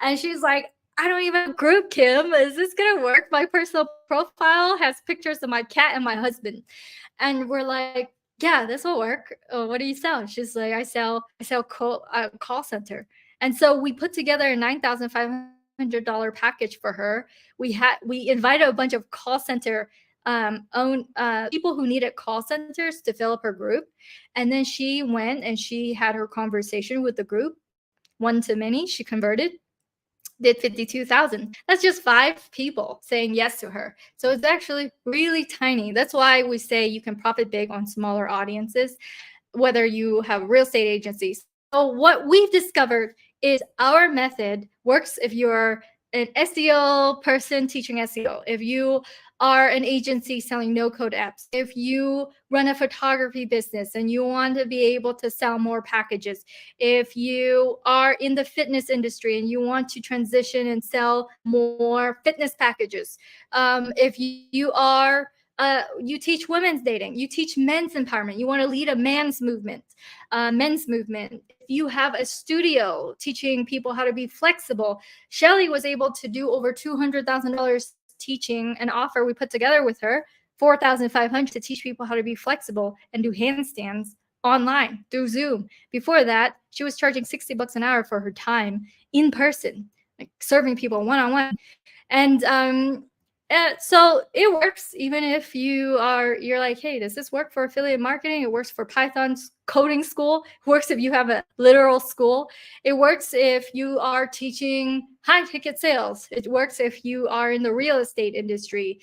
And she's like, I don't even have a group, Kim. Is this going to work? My personal profile has pictures of my cat and my husband. And we're like, yeah, this will work. Oh, what do you sell? She's like, I sell call center. And so we put together a $9,500 package for her. We invited a bunch of call center people who needed call centers to fill up her group. And then she went and she had her conversation with the group. One to many, she converted. Did 52,000. That's just 5 people saying yes to her. So it's actually really tiny. That's why we say you can profit big on smaller audiences, whether you have real estate agencies. So what we've discovered is our method works if you're an SEO person teaching SEO, if you are an agency selling no-code apps, if you run a photography business and you want to be able to sell more packages, if you are in the fitness industry and you want to transition and sell more fitness packages, if you are you teach women's dating, you teach men's empowerment, you want to lead a men's movement. If you have a studio teaching people how to be flexible, Shelly was able to do over $200,000 teaching an offer we put together with her, $4,500 to teach people how to be flexible and do handstands online through Zoom. Before that, she was charging $60 an hour for her time in person, like serving people one-on-one. And so it works even if you're like, hey, does this work for affiliate marketing? It works for Python's coding school. It works if you have a literal school. It works if you are teaching high ticket sales. It works if you are in the real estate industry,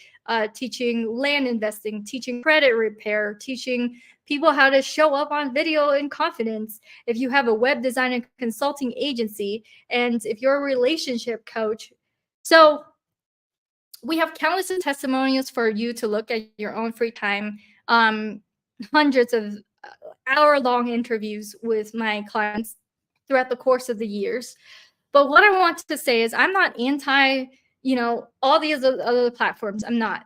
teaching land investing, teaching credit repair, teaching people how to show up on video in confidence. If you have a web design and consulting agency, and if you're a relationship coach. So we have countless of testimonials for you to look at your own free time. Hundreds of hour-long interviews with my clients throughout the course of the years. But what I want to say is I'm not anti, all these other platforms. I'm not.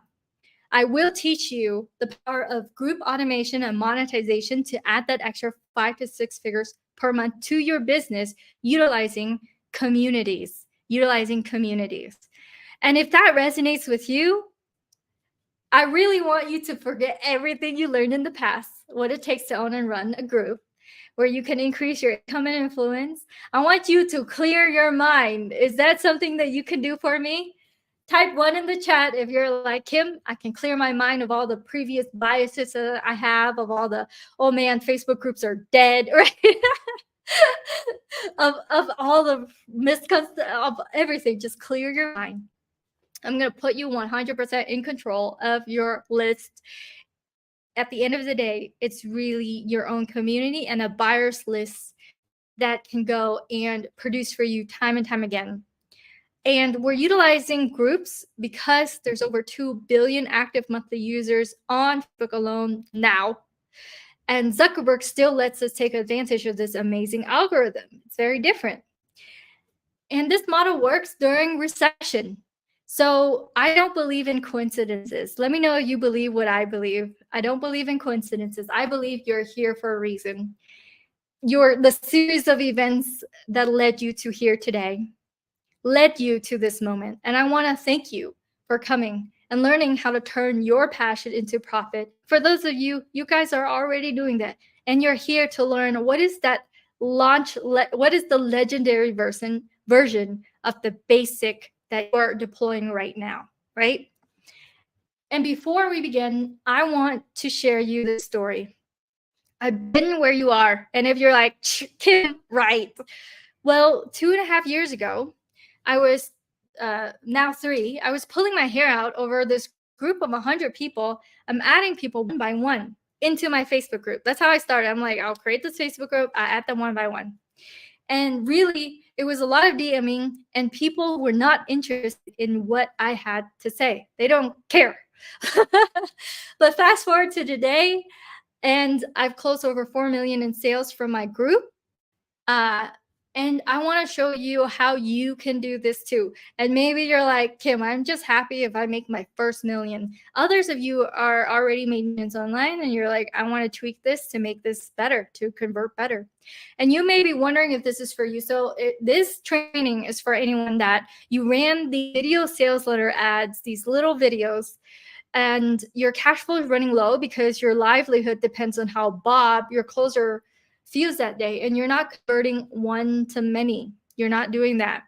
I will teach you the power of group automation and monetization to add that extra 5 to 6 figures per month to your business utilizing communities. And if that resonates with you, I really want you to forget everything you learned in the past, what it takes to own and run a group where you can increase your income and influence. I want you to clear your mind. Is that something that you can do for me? Type 1 in the chat if you're like, Kim, I can clear my mind of all the previous biases that I have, of all the, oh man, Facebook groups are dead, right? of all the misconceptions, of everything. Just clear your mind. I'm going to put you 100% in control of your list. At the end of the day, it's really your own community and a buyer's list that can go and produce for you time and time again. And we're utilizing groups because there's over 2 billion active monthly users on Facebook alone now. And Zuckerberg still lets us take advantage of this amazing algorithm. It's very different. And this model works during recession. So I don't believe in coincidences. Let me know if you believe what I believe. I don't believe in coincidences. I believe you're here for a reason. You're the series of events that led you to here today, led you to this moment. And I want to thank you for coming and learning how to turn your passion into profit. For those of you, you guys are already doing that. And you're here to learn what is that what is the legendary version of the basic that you're deploying right now, right? And before we begin, I want to share you this story. I've been where you are. And if you're like, Kim, right. Well, 2.5 years ago, I was now 3. I was pulling my hair out over this group of 100 people. I'm adding people one by one into my Facebook group. That's how I started. I'm like, I'll create this Facebook group. I add them one by one. And really, it was a lot of DMing, and people were not interested in what I had to say. They don't care. But fast forward to today, and I've closed over 4 million in sales from my group. And I want to show you how you can do this too. And maybe you're like, Kim, I'm just happy if I make my first million. Others of you are already making millions online, and you're like, I want to tweak this to make this better, to convert better. And you may be wondering if this is for you. So this training is for anyone that you ran the video sales letter ads, these little videos, and your cash flow is running low because your livelihood depends on how Bob, your closer, feels that day, and you're not converting one to many. You're not doing that.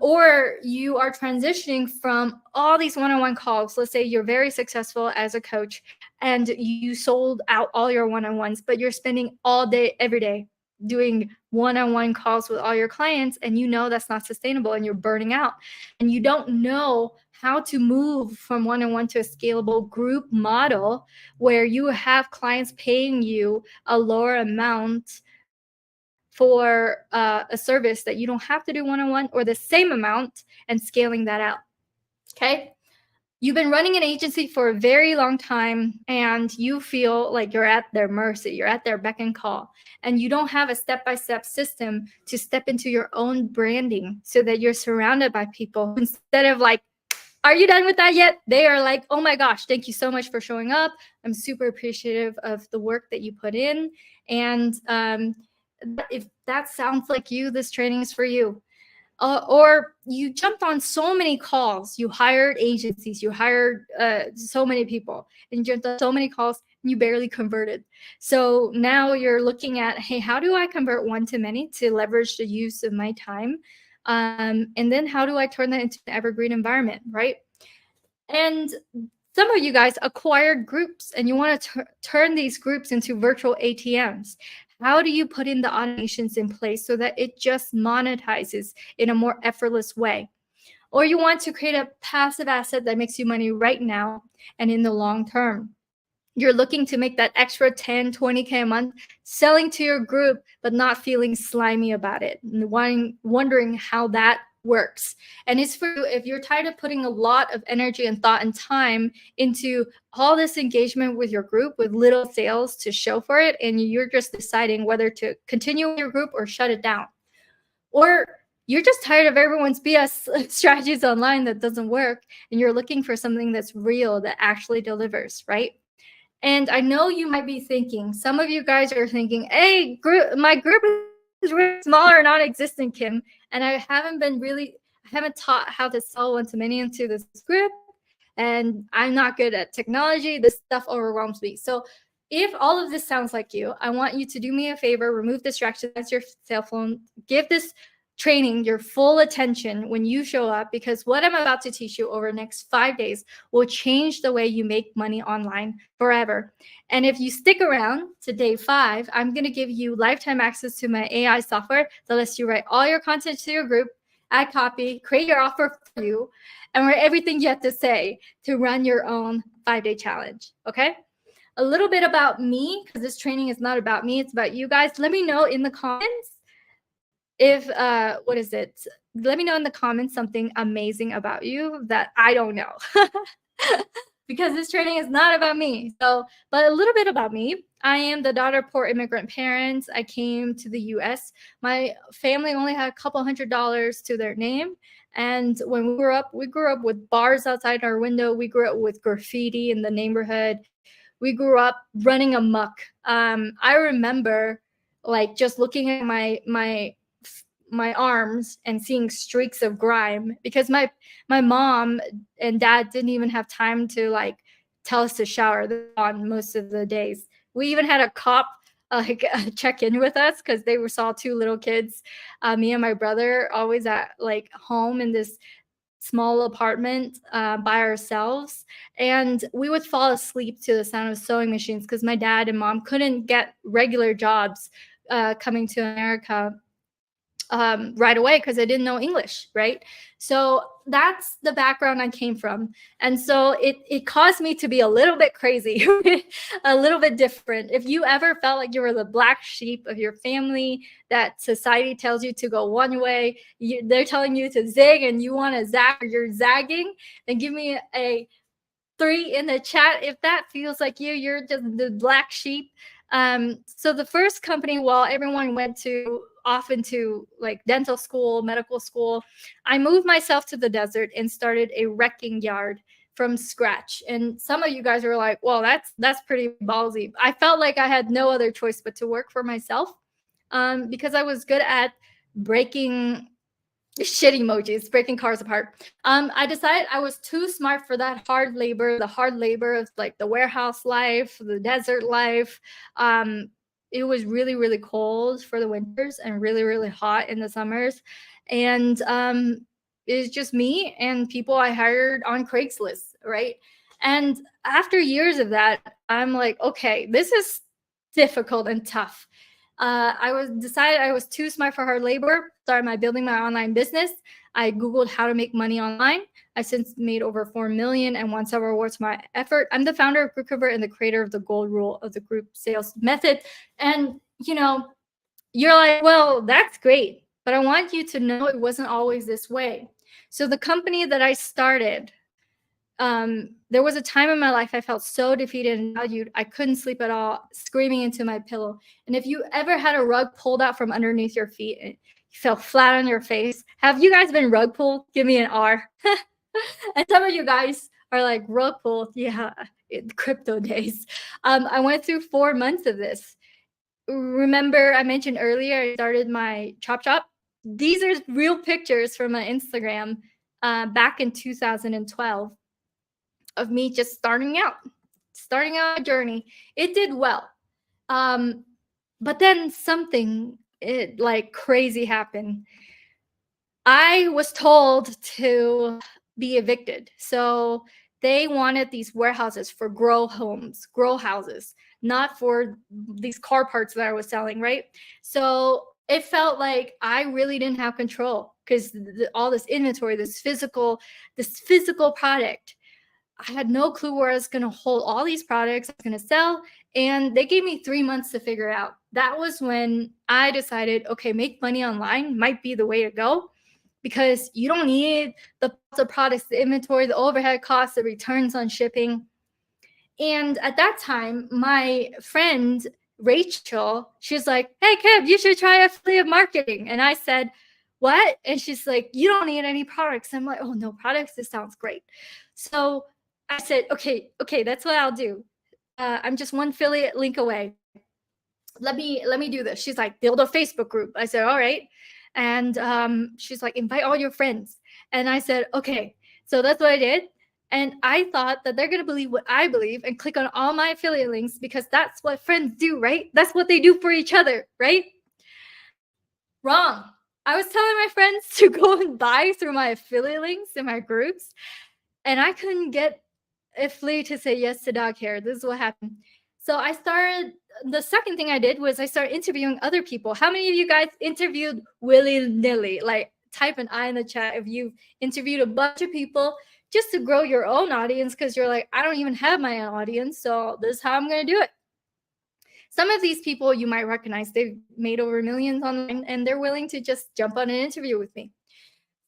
Or you are transitioning from all these one-on-one calls. Let's say you're very successful as a coach and you sold out all your one-on-ones, but you're spending all day, every day doing one-on-one calls with all your clients, and you know that's not sustainable and you're burning out, and you don't know how to move from one-on-one to a scalable group model where you have clients paying you a lower amount for a service that you don't have to do one-on-one, or the same amount, and scaling that out. Okay. You've been running an agency for a very long time, and you feel like you're at their mercy, you're at their beck and call, and you don't have a step-by-step system to step into your own branding so that you're surrounded by people. Instead of like, are you done with that yet? They are like, oh my gosh, thank you so much for showing up. I'm super appreciative of the work that you put in. And if that sounds like you, this training is for you. Or you jumped on so many calls, you hired agencies, you hired so many people, and you jumped on so many calls, and you barely converted. So now you're looking at, hey, how do I convert one to many to leverage the use of my time? And then how do I turn that into an evergreen environment, right? And some of you guys acquired groups, and you want to turn these groups into virtual ATMs. How do you put in the automations in place so that it just monetizes in a more effortless way? Or you want to create a passive asset that makes you money right now and in the long term. you're looking to make that extra 10, 20K a month selling to your group, but not feeling slimy about it and wondering how that works. And it's for you if you're tired of putting a lot of energy and thought and time into all this engagement with your group with little sales to show for it, and you're just deciding whether to continue with your group or shut it down. Or you're just tired of everyone's BS strategies online that doesn't work, and you're looking for something that's real, that actually delivers, right? And I know you might be thinking, some of you guys are thinking, hey, my group is really small or non-existent, Kim, and I haven't taught how to sell one-to-many into this group, and I'm not good at technology. This stuff overwhelms me. So if all of this sounds like you, I want you to do me a favor, remove distractions, your cell phone, give this training your full attention when you show up, because what I'm about to teach you over the next 5 days will change the way you make money online forever. And if you stick around to day 5, I'm going to give you lifetime access to my AI software that lets you write all your content to your group, add copy, create your offer for you, and write everything you have to say to run your own 5-day challenge. Okay? A little bit about me, because this training is not about me, it's about you guys. Let me know in the comments if let me know in the comments something amazing about you that I don't know. Because this training is not about me. So, but a little bit about me. I am the daughter of poor immigrant parents. I came to the US. My family only had a couple $100s to their name. And when we grew up with bars outside our window. We grew up with graffiti in the neighborhood. We grew up running amok. I remember like just looking at my arms and seeing streaks of grime, because my mom and dad didn't even have time to like tell us to shower on most of the days. We even had a cop check in with us because they saw 2 little kids, me and my brother, always at like home in this small apartment by ourselves, and we would fall asleep to the sound of sewing machines because my dad and mom couldn't get regular jobs coming to America right away because I didn't know English, right? So that's the background I came from. And so it caused me to be a little bit crazy, a little bit different. If you ever felt like you were the black sheep of your family, that society tells you to go one way, they're telling you to zig and you want to zag, or you're zagging, then give me a 3 in the chat if that feels like you're just the black sheep. So the first company, while everyone went off into like dental school, medical school, I moved myself to the desert and started a wrecking yard from scratch. And some of you guys were like, well, that's pretty ballsy. I felt like I had no other choice but to work for myself, because I was good at breaking shit emojis, breaking cars apart. I decided I was too smart for that hard labor, the hard labor of like the warehouse life, the desert life. It was really, really cold for the winters and really, really hot in the summers. And it's just me and people I hired on Craigslist, right? And after years of that, I'm like, okay, this is difficult and tough. I decided I was too smart for hard labor. Started building my online business. I Googled how to make money online. I since made over 4 million and won several awards for my effort. I'm the founder of GroupConvert and the creator of the gold rule of the group sales method. And you're like, well, that's great, but I want you to know it wasn't always this way. So the company that I started, there was a time in my life I felt so defeated and valued. I couldn't sleep at all, screaming into my pillow. And if you ever had a rug pulled out from underneath your feet and you fell flat on your face, have you guys been rug pulled? Give me an R. And some of you guys are like, rug pulled. Yeah, in crypto days. I went through 4 months of this. Remember, I mentioned earlier, I started my chop shop. These are real pictures from my Instagram back in 2012. Of me just starting out a journey. It did well. But then something like crazy happened. I was told to be evicted. So they wanted these warehouses for grow houses, not for these car parts that I was selling, right? So it felt like I really didn't have control because all this inventory, this physical product. I had no clue where I was going to hold all these products I was going to sell. And they gave me 3 months to figure it out. That was when I decided, okay, make money online might be the way to go, because you don't need the products, the inventory, the overhead costs, the returns on shipping. And at that time, my friend Rachel, she's like, hey, Kev, you should try affiliate marketing. And I said, what? And she's like, you don't need any products. I'm like, oh, no products? This sounds great. So I said, okay, that's what I'll do. I'm just one affiliate link away. Let me do this. She's like, build a Facebook group. I said, all right. And she's like, invite all your friends. And I said, okay. So that's what I did. And I thought that they're going to believe what I believe and click on all my affiliate links, because that's what friends do, right? That's what they do for each other, right? Wrong. I was telling my friends to go and buy through my affiliate links in my groups, and I couldn't get a flea to say yes to dog hair. This is what happened. So the second thing I did was I started interviewing other people. How many of you guys interviewed willy-nilly? Like, type an I in the chat if you've interviewed a bunch of people just to grow your own audience, because you're like, I don't even have my own audience, so this is how I'm going to do it. Some of these people you might recognize. They've made over millions online, and they're willing to just jump on an interview with me.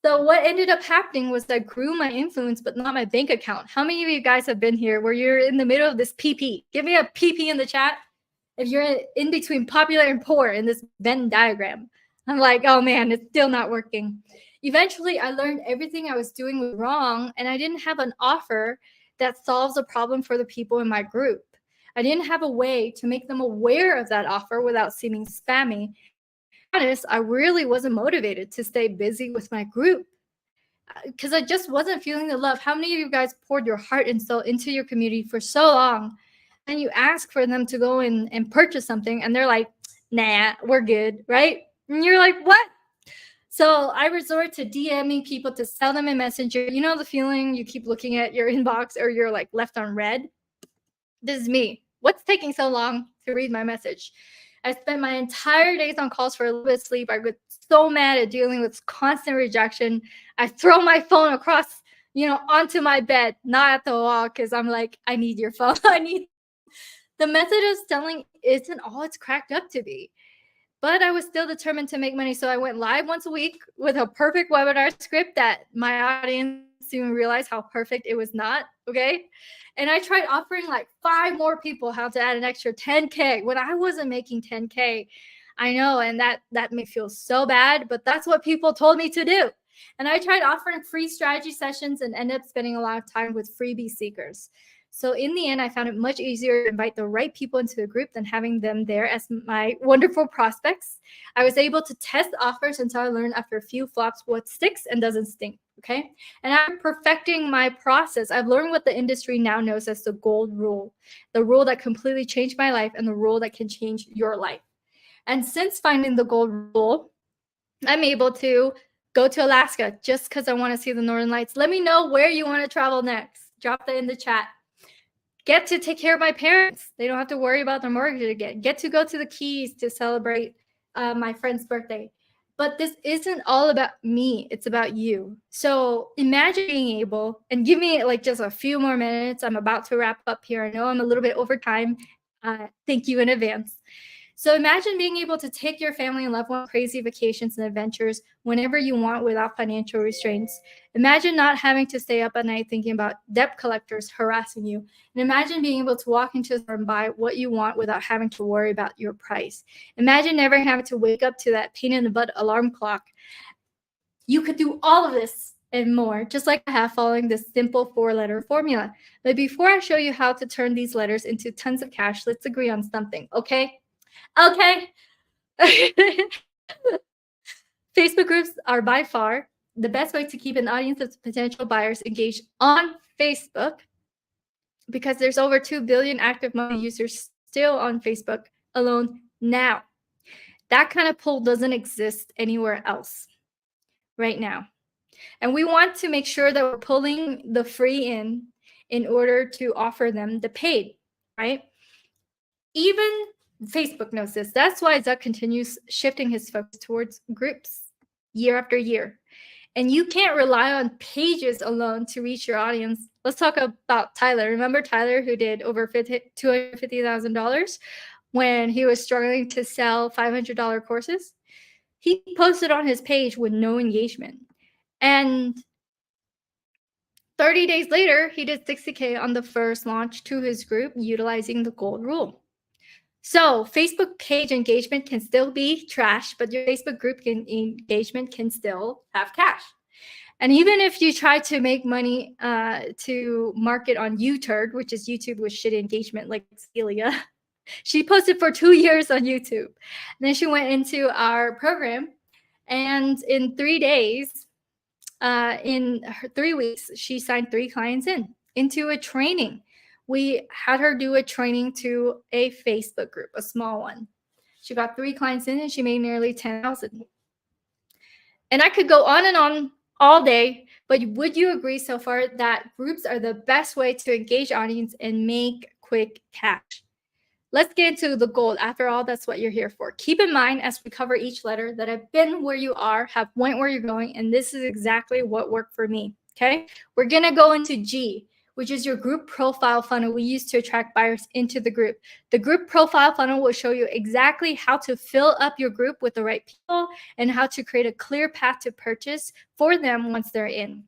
So what ended up happening was I grew my influence, but not my bank account. How many of you guys have been here where you're in the middle of this PP? Give me a PP in the chat if you're in between popular and poor in this Venn diagram. I'm like, oh man, it's still not working. Eventually, I learned everything I was doing was wrong, and I didn't have an offer that solves a problem for the people in my group. I didn't have a way to make them aware of that offer without seeming spammy. Honest, I really wasn't motivated to stay busy with my group because I just wasn't feeling the love. How many of you guys poured your heart and soul into your community for so long, and you ask for them to go in and purchase something, and they're like, nah, we're good, right? And you're like, what? So I resort to DMing people to sell them a Messenger. You know the feeling you keep looking at your inbox or you're like left on red? This is me. What's taking so long to read my message? I spent my entire days on calls for a little bit of sleep. I get so mad at dealing with constant rejection. I throw my phone across, onto my bed, not at the wall, because I'm like, I need your phone. The method of selling isn't all it's cracked up to be. But I was still determined to make money. So I went live once a week with a perfect webinar script that my audience didn't realize how perfect it was not. Okay. And I tried offering like 5 more people how to add an extra 10K when I wasn't making 10K. I know. And that made me feel so bad, but that's what people told me to do. And I tried offering free strategy sessions and ended up spending a lot of time with freebie seekers. So in the end, I found it much easier to invite the right people into the group than having them there as my wonderful prospects. I was able to test offers until I learned after a few flops what sticks and doesn't stink, okay? And I'm perfecting my process. I've learned what the industry now knows as the gold rule, the rule that completely changed my life and the rule that can change your life. And since finding the gold rule, I'm able to go to Alaska just because I want to see the Northern Lights. Let me know where you want to travel next. Drop that in the chat. Get to take care of my parents. They don't have to worry about their mortgage again. Get to go to the Keys to celebrate my friend's birthday. But this isn't all about me. It's about you. So imagine being able, and give me like just a few more minutes. I'm about to wrap up here. I know I'm a little bit over time. Thank you in advance. So imagine being able to take your family and loved one on crazy vacations and adventures whenever you want without financial restraints. Imagine not having to stay up at night thinking about debt collectors harassing you. And imagine being able to walk into a store and buy what you want without having to worry about your price. Imagine never having to wake up to that pain in the butt alarm clock. You could do all of this and more, just like I have following this simple 4-letter formula. But before I show you how to turn these letters into tons of cash, let's agree on something, okay? Okay. Facebook groups are by far the best way to keep an audience of potential buyers engaged on Facebook, because there's over 2 billion active monthly users still on Facebook alone now. That kind of pull doesn't exist anywhere else right now. And we want to make sure that we're pulling the free in order to offer them the paid, right? Even Facebook knows this. That's why Zuck continues shifting his focus towards groups year after year. And you can't rely on pages alone to reach your audience. Let's talk about Tyler. Remember Tyler, who did over $250,000 when he was struggling to sell $500 courses? He posted on his page with no engagement. And 30 days later, he did 60K on the first launch to his group utilizing the gold rule. So Facebook page engagement can still be trash, but your Facebook group engagement can still have cash. And even if you try to make money to market on YouTurd, which is YouTube with shitty engagement like Celia, she posted for 2 years on YouTube. And then she went into our program, and in 3 days, in 3 weeks, she signed 3 clients into a training. We had her do a training to a Facebook group, a small one. She got 3 clients in and she made nearly 10,000. And I could go on and on all day, but would you agree so far that groups are the best way to engage audience and make quick cash? Let's get into the gold. After all, that's what you're here for. Keep in mind as we cover each letter that I've been where you are, have went where you're going, and this is exactly what worked for me, okay? We're going to go into G, which is your group profile funnel we use to attract buyers into the group. The group profile funnel will show you exactly how to fill up your group with the right people and how to create a clear path to purchase for them once they're in.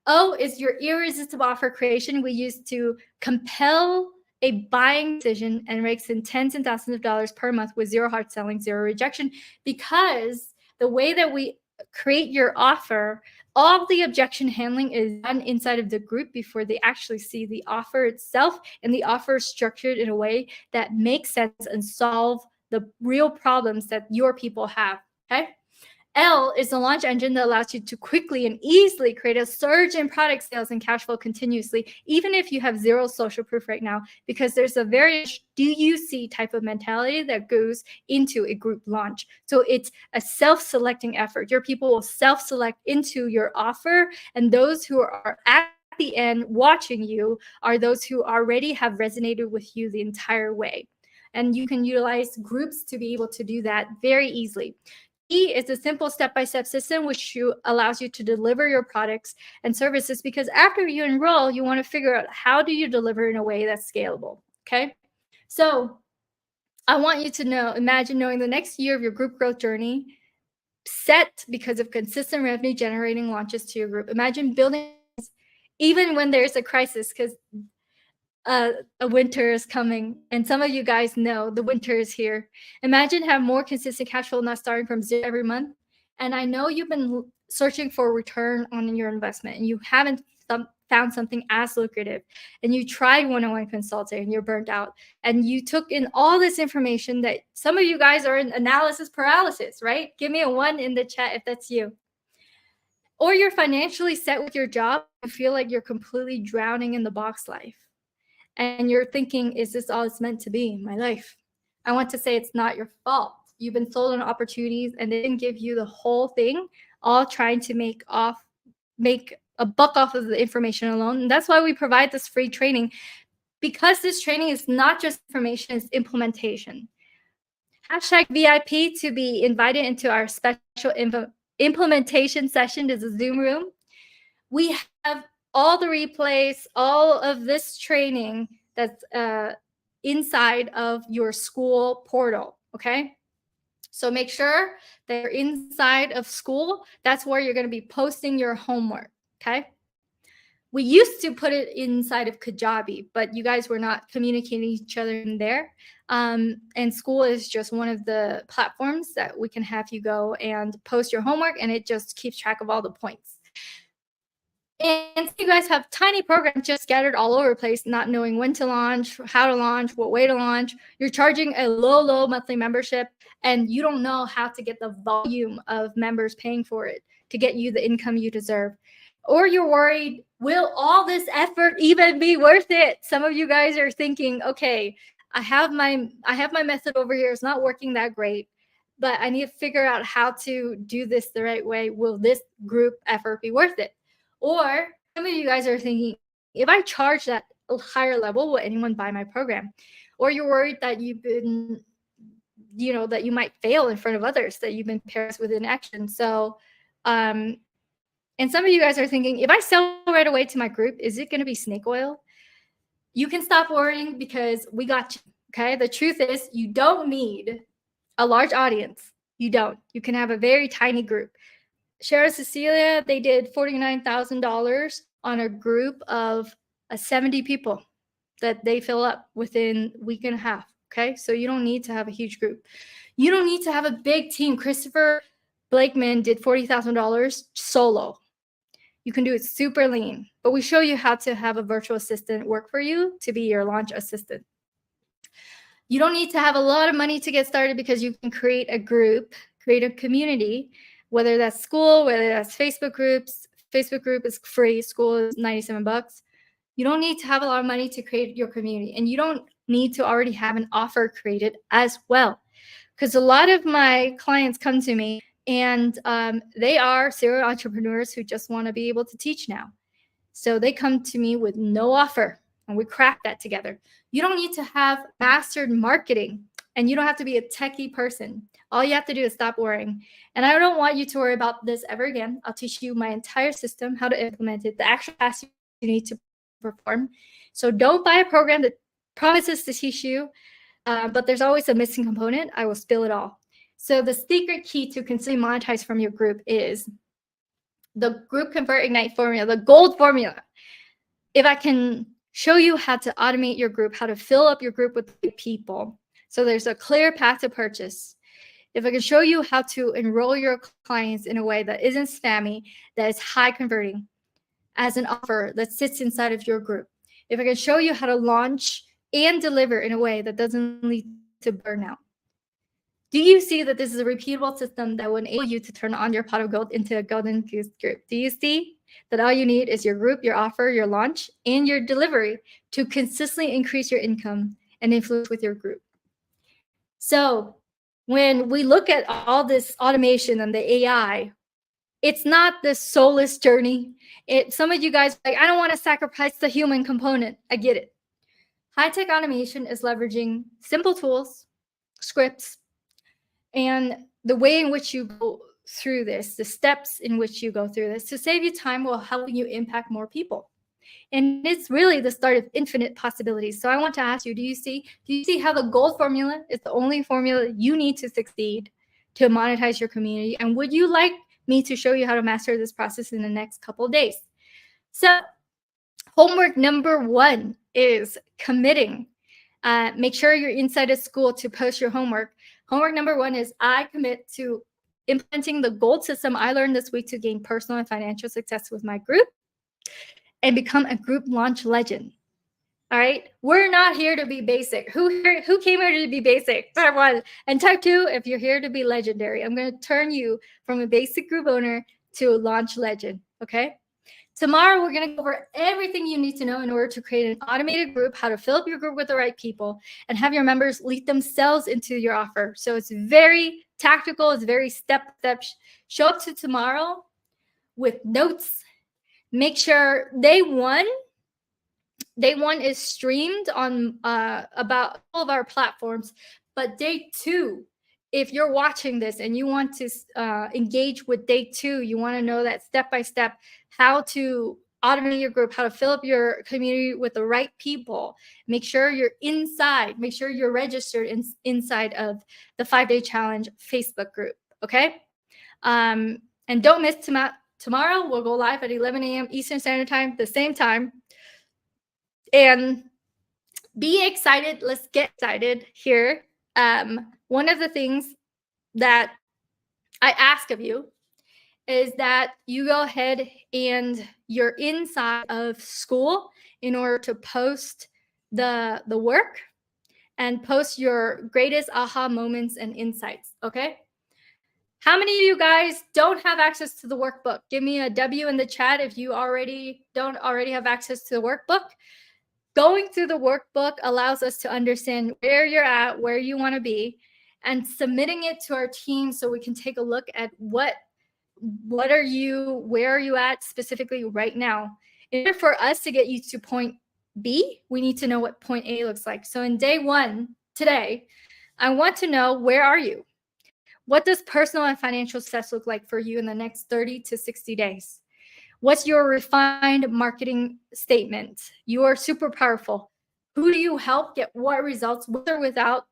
O is your irresistible offer creation we use to compel a buying decision and rakes in tens and thousands of dollars per month with zero hard selling, zero rejection, because the way that we create your offer, all the objection handling is done inside of the group before they actually see the offer itself, and the offer is structured in a way that makes sense and solve the real problems that your people have, okay? L is the launch engine that allows you to quickly and easily create a surge in product sales and cash flow continuously, even if you have zero social proof right now, because there's a very do you see type of mentality that goes into a group launch. So it's a self-selecting effort. Your people will self-select into your offer, and those who are at the end watching you are those who already have resonated with you the entire way. And you can utilize groups to be able to do that very easily. E is a simple step-by-step system which allows you to deliver your products and services, because after you enroll, you want to figure out how do you deliver in a way that's scalable, okay? So I want you to imagine knowing the next year of your group growth journey set because of consistent revenue generating launches to your group. Imagine building even when there's a crisis, because a winter is coming, and some of you guys know the winter is here. Imagine have more consistent cash flow, not starting from zero every month. And I know you've been searching for a return on your investment, and you haven't found something as lucrative, and you tried one-on-one consulting and you're burnt out, and you took in all this information that some of you guys are in analysis paralysis, right? Give me a 1 in the chat if that's you. Or you're financially set with your job and feel like you're completely drowning in the box life. And you're thinking, is this all it's meant to be in my life? I want to say it's not your fault. You've been sold on opportunities and they didn't give you the whole thing, all trying to make a buck off of the information alone. And that's why we provide this free training, because this training is not just information, it's implementation. Hashtag VIP to be invited into our special implementation session is a Zoom room. We have all the replays, all of this training that's inside of your school portal, okay? So make sure that you're inside of school. That's where you're going to be posting your homework, okay? We used to put it inside of Kajabi, but you guys were not communicating each other in there. And school is just one of the platforms that we can have you go and post your homework, and it just keeps track of all the points. And you guys have tiny programs just scattered all over the place, not knowing when to launch, how to launch, what way to launch. You're charging a low monthly membership, and you don't know how to get the volume of members paying for it to get you the income you deserve. Or you're worried, will all this effort even be worth it? Some of you guys are thinking, okay, I have my method over here. It's not working that great, but I need to figure out how to do this the right way. Will this group effort be worth it? Or some of you guys are thinking, if I charge that higher level, will anyone buy my program? Or you're worried that you've been, that you might fail in front of others, that you've been paralyzed with inaction. So And some of you guys are thinking, if I sell right away to my group, is it going to be snake oil? You can stop worrying because we got you. Okay. The truth is, you don't need a large audience. You don't. You can have a very tiny group. Sharon and Cecilia, they did $49,000 on a group of 70 people that they fill up within a week and a half. Okay. So you don't need to have a huge group. You don't need to have a big team. Christopher Blakeman did $40,000 solo. You can do it super lean, but we show you how to have a virtual assistant work for you to be your launch assistant. You don't need to have a lot of money to get started because you can create a group, create a community, whether that's school, whether that's Facebook groups. Facebook group is free. School is $97. You don't need to have a lot of money to create your community, and you don't need to already have an offer created as well. Because a lot of my clients come to me and they are serial entrepreneurs who just want to be able to teach now. So they come to me with no offer, and we crack that together. You don't need to have mastered marketing, and you don't have to be a techie person. All you have to do is stop worrying. And I don't want you to worry about this ever again. I'll teach you my entire system, how to implement it, the actual tasks you need to perform. So don't buy a program that promises to teach you, but there's always a missing component. I will spill it all. So the secret key to consistently monetize from your group is the GroupConvert Ignite formula, the gold formula. If I can show you how to automate your group, how to fill up your group with people, so there's a clear path to purchase. If I can show you how to enroll your clients in a way that isn't spammy, that is high converting as an offer that sits inside of your group. If I can show you how to launch and deliver in a way that doesn't lead to burnout. Do you see that this is a repeatable system that will enable you to turn on your pot of gold into a golden goose group? Do you see that all you need is your group, your offer, your launch, and your delivery to consistently increase your income and influence with your group? So when we look at all this automation and the AI, it's not this soulless journey. Some of you guys are like, I don't want to sacrifice the human component. I get it. High-tech automation is leveraging simple tools, scripts, and the way in which you go through this, the steps in which you go through this to save you time while helping you impact more people. And it's really the start of infinite possibilities. So I want to ask you, do you see how the gold formula is the only formula you need to succeed to monetize your community? And would you like me to show you how to master this process in the next couple of days? So homework number 1 is committing. Make sure you're inside of school to post your homework. Homework number 1 is I commit to implementing the gold system I learned this week to gain personal and financial success with my group and become a group launch legend. All right. We're not here to be basic. Who came here to be basic? Type 1. And type 2, if you're here to be legendary, I'm going to turn you from a basic group owner to a launch legend. Okay. Tomorrow, we're going to cover everything you need to know in order to create an automated group, how to fill up your group with the right people, and have your members lead themselves into your offer. So it's very tactical. It's very step-by-step. Show up to tomorrow with notes. Make sure day one is streamed on about all of our platforms. But day 2, if you're watching this and you want to engage with day 2, you want to know that step-by-step how to automate your group, how to fill up your community with the right people. Make sure you're inside. Make sure you're registered inside of the 5-day challenge Facebook group. Okay. And don't miss tomorrow. We'll go live at 11 a.m. Eastern Standard Time, the same time. And be excited. Let's get excited here. One of the things that I ask of you is that you go ahead and you're inside of school in order to post the work and post your greatest aha moments and insights. Okay. How many of you guys don't have access to the workbook? Give me a W in the chat if you don't already have access to the workbook. Going through the workbook allows us to understand where you're at, where you want to be, and submitting it to our team so we can take a look at where are you at specifically right now. In order for us to get you to point B, we need to know what point A looks like. So in day 1 today, I want to know, where are you? What does personal and financial success look like for you in the next 30 to 60 days? What's your refined marketing statement? You are super powerful. Who do you help get what results with or without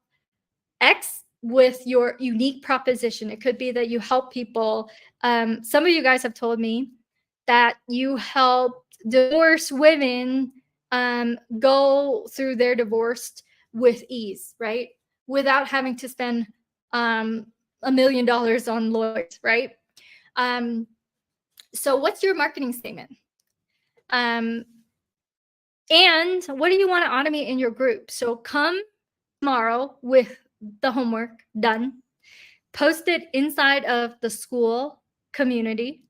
X with your unique proposition? It could be that you help people. Some of you guys have told me that you help divorced women go through their divorce with ease, right? Without having to spend $1 million on lawyers, right? So what's your marketing statement? And what do you want to automate in your group? So come tomorrow with the homework done, post it inside of the school community.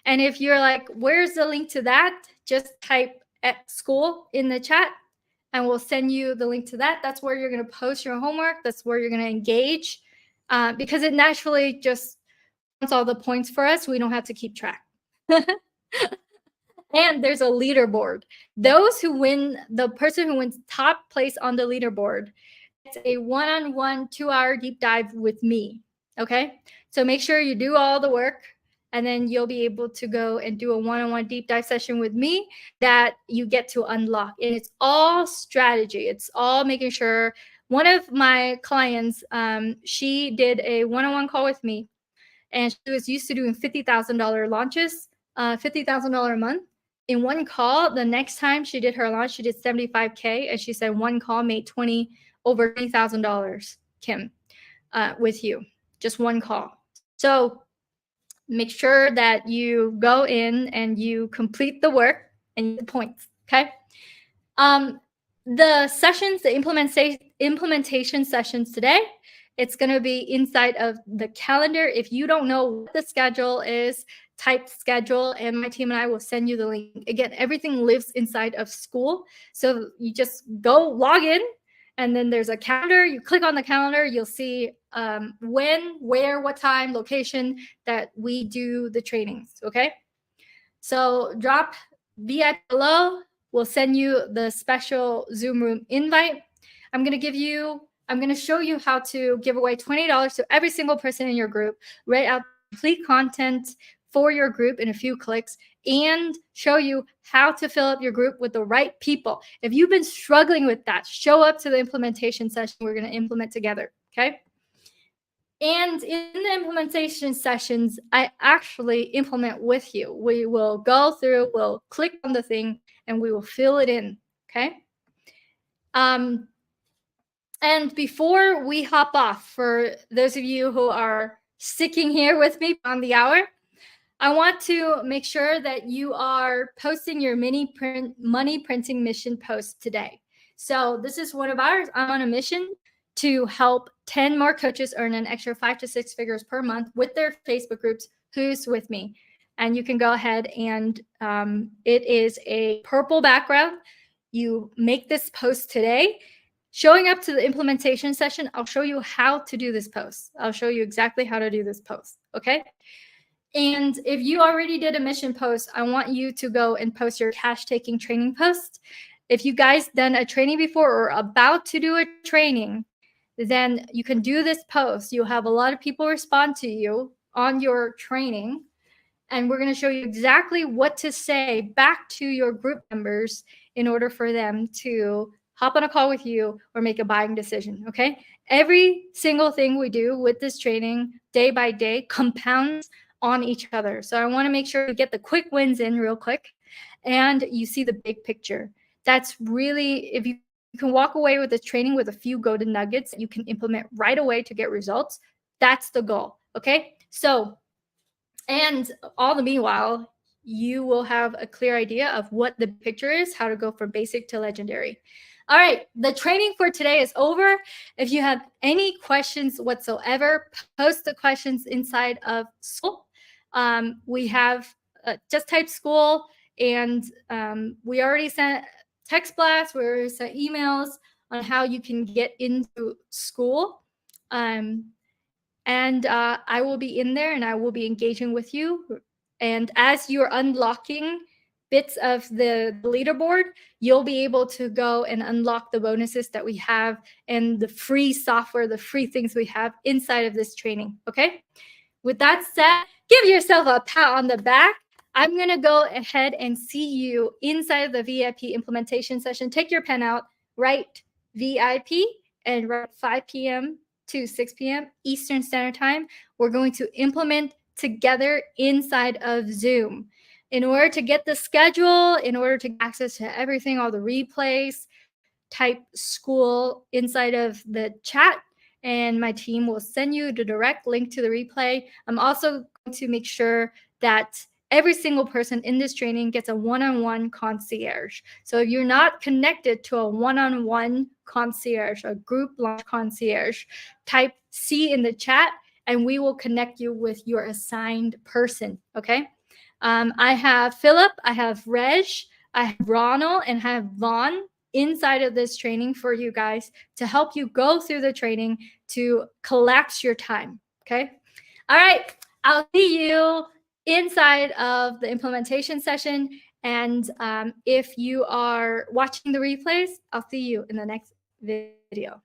And if you're like, where's the link to that? Just type at school in the chat and we'll send you the link to that. That's where you're going to post your homework. That's where you're going to engage because it naturally just wants all the points for us. We don't have to keep track. And there's a leaderboard. Those who win, the person who wins top place on the leaderboard, it's a one-on-one 2-hour deep dive with me. Okay. So make sure you do all the work and then you'll be able to go and do a one-on-one deep dive session with me that you get to unlock. And it's all strategy. It's all making sure. One of my clients, she did a one-on-one call with me and she was used to doing $50,000 launches, $50,000 a month. In one call, the next time she did her launch, she did 75K, and she said one call made over $20,000, Kim, with you, just one call. So make sure that you go in and you complete the work and you get the points, okay? The sessions, the implementation sessions today, it's going to be inside of the calendar. If you don't know what the schedule is, type schedule and my team and I will send you the link. Again, everything lives inside of school. So you just go log in and then there's a calendar. You click on the calendar, you'll see when, where, what time, location that we do the trainings, okay? So drop VIP below. We'll send you the special Zoom room invite. I'm going to show you how to give away $20 to every single person in your group, write out complete content for your group in a few clicks, and show you how to fill up your group with the right people. If you've been struggling with that, show up to the implementation session we're going to implement together, okay? And in the implementation sessions, I actually implement with you. We will go through, we'll click on the thing, and we will fill it in, okay? And before we hop off, for those of you who are sticking here with me on the hour, I want to make sure that you are posting your money printing mission post today. So this is one of ours. I'm on a mission to help 10 more coaches earn an extra 5 to 6 figures per month with their Facebook groups. Who's with me? And you can go ahead and it is a purple background. You make this post today. Showing up to the implementation session, I'll show you how to do this post. I'll show you exactly how to do this post, okay? And if you already did a mission post, I want you to go and post your cash taking training post. If you guys done a training before or about to do a training, then you can do this post. You'll have a lot of people respond to you on your training. And we're going to show you exactly what to say back to your group members in order for them to hop on a call with you or make a buying decision, okay? Every single thing we do with this training day by day compounds on each other. So I want to make sure you get the quick wins in real quick and you see the big picture. That's really, if you can walk away with this training with a few golden nuggets that you can implement right away to get results, that's the goal, okay? So, and all the meanwhile, you will have a clear idea of what the picture is, how to go from basic to legendary. All right, the training for today is over. If you have any questions whatsoever, post the questions inside of school. We have just type school, and we already sent text blasts, we already sent emails on how you can get into school. And I will be in there and I will be engaging with you. And as you're unlocking bits of the leaderboard, you'll be able to go and unlock the bonuses that we have and the free software, the free things we have inside of this training, okay? With that said, give yourself a pat on the back. I'm going to go ahead and see you inside the VIP implementation session. Take your pen out, write VIP, and write 5 p.m. to 6 p.m. Eastern Standard Time. We're going to implement together inside of Zoom. In order to get the schedule, in order to get access to everything, all the replays, type school inside of the chat, and my team will send you the direct link to the replay. I'm also going to make sure that every single person in this training gets a one-on-one concierge. So if you're not connected to a one-on-one concierge, a group launch concierge, type C in the chat and we will connect you with your assigned person, okay? I have Philip, I have Reg, I have Ronald, and I have Vaughn inside of this training for you guys to help you go through the training to collapse your time, okay? All right, I'll see you inside of the implementation session. And if you are watching the replays, I'll see you in the next video.